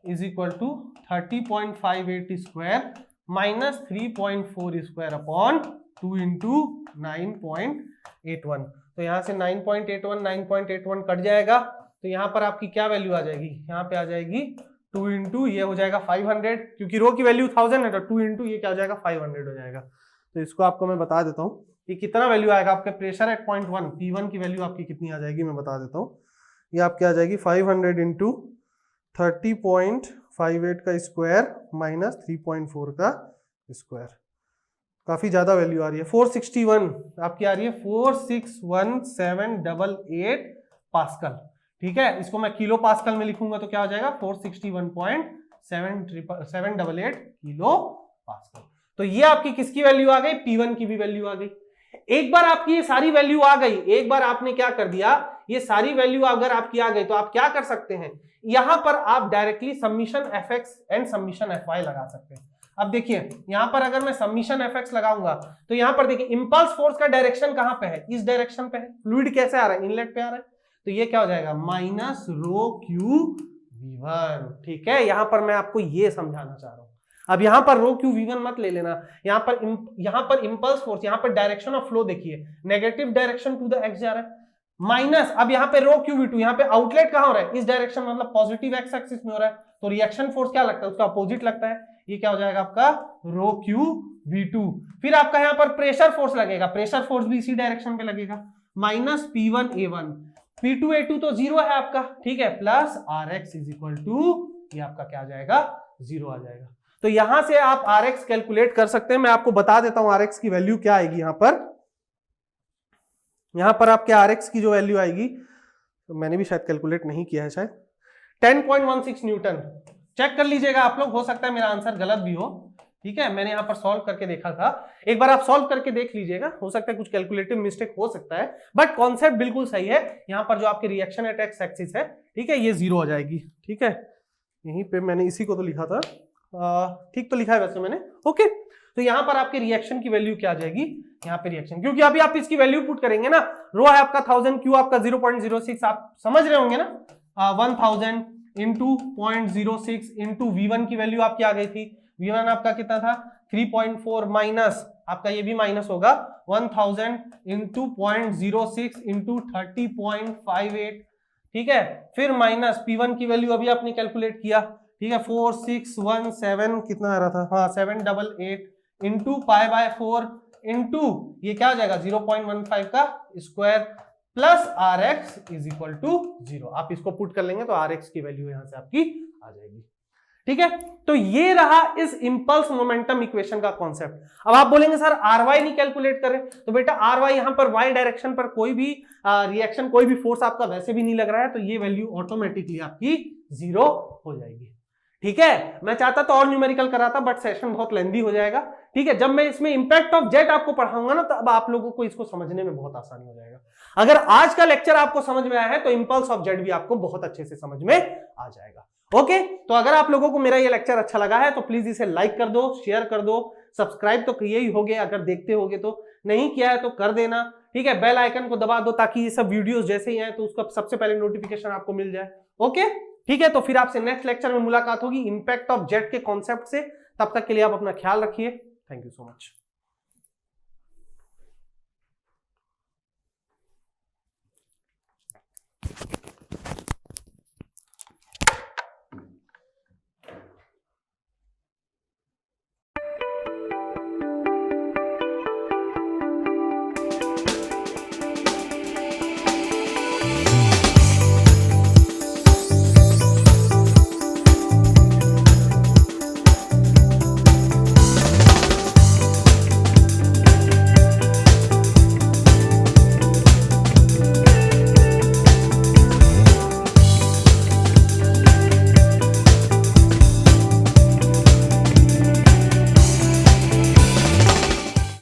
is equal to 30.58 square minus 3.4 square upon 2 into 9.81। तो यहां से 9.81 कट जाएगा, तो यहां पर आपकी क्या वैल्यू आ जाएगी, यहां पे आ जाएगी 2 इंटू ये हो जाएगा 500, क्योंकि रो की वैल्यू 1000 है, तो 2 इंटू ये क्या हो जाएगा 500 हो जाएगा। तो इसको आपको मैं बता देता हूं कि कितना वैल्यू आएगा आपके प्रेशर एट पॉइंट 1, P1 की वैल्यू आपकी कितनी आ जाएगी, मैं बता देता हूं। ये आपकी आ जाएगी 500 इंटू 30.58 का स्क्वायर माइनस 3.4 का स्क्वायर, काफी ज्यादा वैल्यू आ रही है, 461 आपकी आ रही है, 461,788 पास्कल। ठीक है, इसको मैं किलो पास्कल में लिखूंगा तो क्या हो जाएगा 461.788 किलो पास्कल। तो ये आपकी किसकी वैल्यू आ गई, P1 की भी वैल्यू आ गई। एक बार आपकी ये सारी वैल्यू आ गई, एक बार आपने क्या कर दिया, ये सारी वैल्यू अगर आपकी आ गई तो आप क्या कर सकते हैं, यहां पर आप directly summation fx and summation fy लगा सकते हैं। अब देखिए यहां पर अगर मैं समीशन fx लगाऊंगा तो यहां पर देखिए इंपल्स फोर्स का डायरेक्शन कहां पे है, इस डायरेक्शन पे है, फ्लूइड कैसे आ रहा है, इनलेट पे आ रहा है, तो ये क्या हो जाएगा माइनस रो क्यू V1। ठीक है, यहां पर मैं आपको ये समझाना चाह रहा हूं। अब यहां पर रो क्यू V1 मत ले लेना, यहां पर इंपल्स फोर्स, यहां पर डायरेक्शन ऑफ फ्लो देखिए, negative direction to the X जा रहा है, माइनस, अब यहाँ पे रो क्यू वी टू, यहाँ पे आउटलेट कहां हो रहा है, इस डायरेक्शन मतलब पॉजिटिव एक्स एक्सिस में हो रहा है, तो रिएक्शन फोर्स क्या लगता है, उसका अपोजिट लगता है, ये क्या हो जाएगा आपका रो क्यू वी टू। फिर आपका यहाँ पर प्रेशर फोर्स लगेगा, प्रेशर फोर्स भी इसी डायरेक्शन पे लगेगा, माइनस P1A1, P2A2 तो जीरो है आपका, ठीक है, plus Rx is equal to, ये आपका क्या आ जाएगा, जीरो आ जाएगा। तो यहां से आप Rx कैलकुलेट कर सकते हैं, मैं आपको बता देता हूं Rx की वैल्यू क्या आएगी। यहां पर आपके Rx की जो वैल्यू आएगी, तो मैंने भी शायद कैलकुलेट नहीं किया है, शायद 10.16 न्यूटन। चेक कर लीजिएगा आप लोग, हो सकता है मेरा आंसर गलत भी हो, ठीक है, मैंने यहां पर सॉल्व करके देखा था, एक बार आप सॉल्व करके देख लीजिएगा, हो सकता है कुछ कैलकुलेटिव मिस्टेक हो सकता है, बट कॉन्सेप्ट बिल्कुल सही है। यहां पर जो आपकी रिएक्शन एट एक्स एक्सिस है, ठीक है, ये जीरो हो जाएगी, ठीक है, यहीं पे मैंने इसी को तो लिखा था, ठीक तो लिखा है वैसे मैंने, ओके। तो यहां पर आपके रिएक्शन की वैल्यू क्या आ जाएगी, यहाँ पे रिएक्शन, क्योंकि अभी आप इसकी वैल्यू पुट करेंगे ना, रो है आपका 1000, क्यू आपका 0.06, आप समझ रहे होंगे ना, 1000 इंटू 0.06 इंटू V1 की वैल्यू आपकी आ गई थी, V1 आपका कितना था 3.4, माइनस आपका ये भी माइनस होगा 1000 इंटू 0.06 इंटू 30.58, ठीक है, फिर माइनस P1 की वैल्यू अभी आपने कैलकुलेट किया, ठीक है, 4617 कितना आ रहा था, हाँ 788 इंटू पाई बाय 4 इंटू ये क्या हो जाएगा 0.15 का square plus Rx is equal to 0। आप इसको पुट कर लेंगे तो Rx की वैल्यू यहां से आपकी आ जाएगी, ठीक है। तो ये रहा इस इंपल्स मोमेंटम इक्वेशन का कॉन्सेप्ट। अब आप बोलेंगे सर Ry नहीं कैलकुलेट करें, तो बेटा Ry यहां पर y डायरेक्शन पर कोई भी रिएक्शन, कोई भी फोर्स आपका वैसे भी नहीं लग रहा है, तो ये वैल्यू ऑटोमेटिकली आपकी 0 हो जाएगी, ठीक है। मैं चाहता तो और न्यूमेरिकल कराता, बट सेशन बहुत लेंदी हो जाएगा, ठीक है। जब मैं इसमें इंपैक्ट ऑफ जेट आपको पढ़ाऊंगा ना, तब आप लोगों को इसको समझने में बहुत आसानी हो जाएगा। अगर आज का लेक्चर आपको समझ में आया है तो इंपल्स ऑफ जेट भी आपको बहुत अच्छे से समझ में आ जाएगा, ओके। तो अगर आप लोगों को मेरा ये लेक्चर अच्छा लगा है तो प्लीज इसे लाइक कर दो, शेयर कर दो, सब्सक्राइब तो किए ही होगे, अगर देखते होगे तो, नहीं किया है तो कर देना, ठीक है। बेल आइकन को दबा दो ताकि ये सब वीडियोस जैसे ही आए तो उसका सबसे पहले नोटिफिकेशन आपको मिल जाए, ओके, ठीक है। तो फिर आपसे नेक्स्ट लेक्चर में मुलाकात होगी इंपैक्ट ऑफ जेट के कॉन्सेप्ट से। तब तक के लिए आप अपना ख्याल रखिए, थैंक यू सो मच।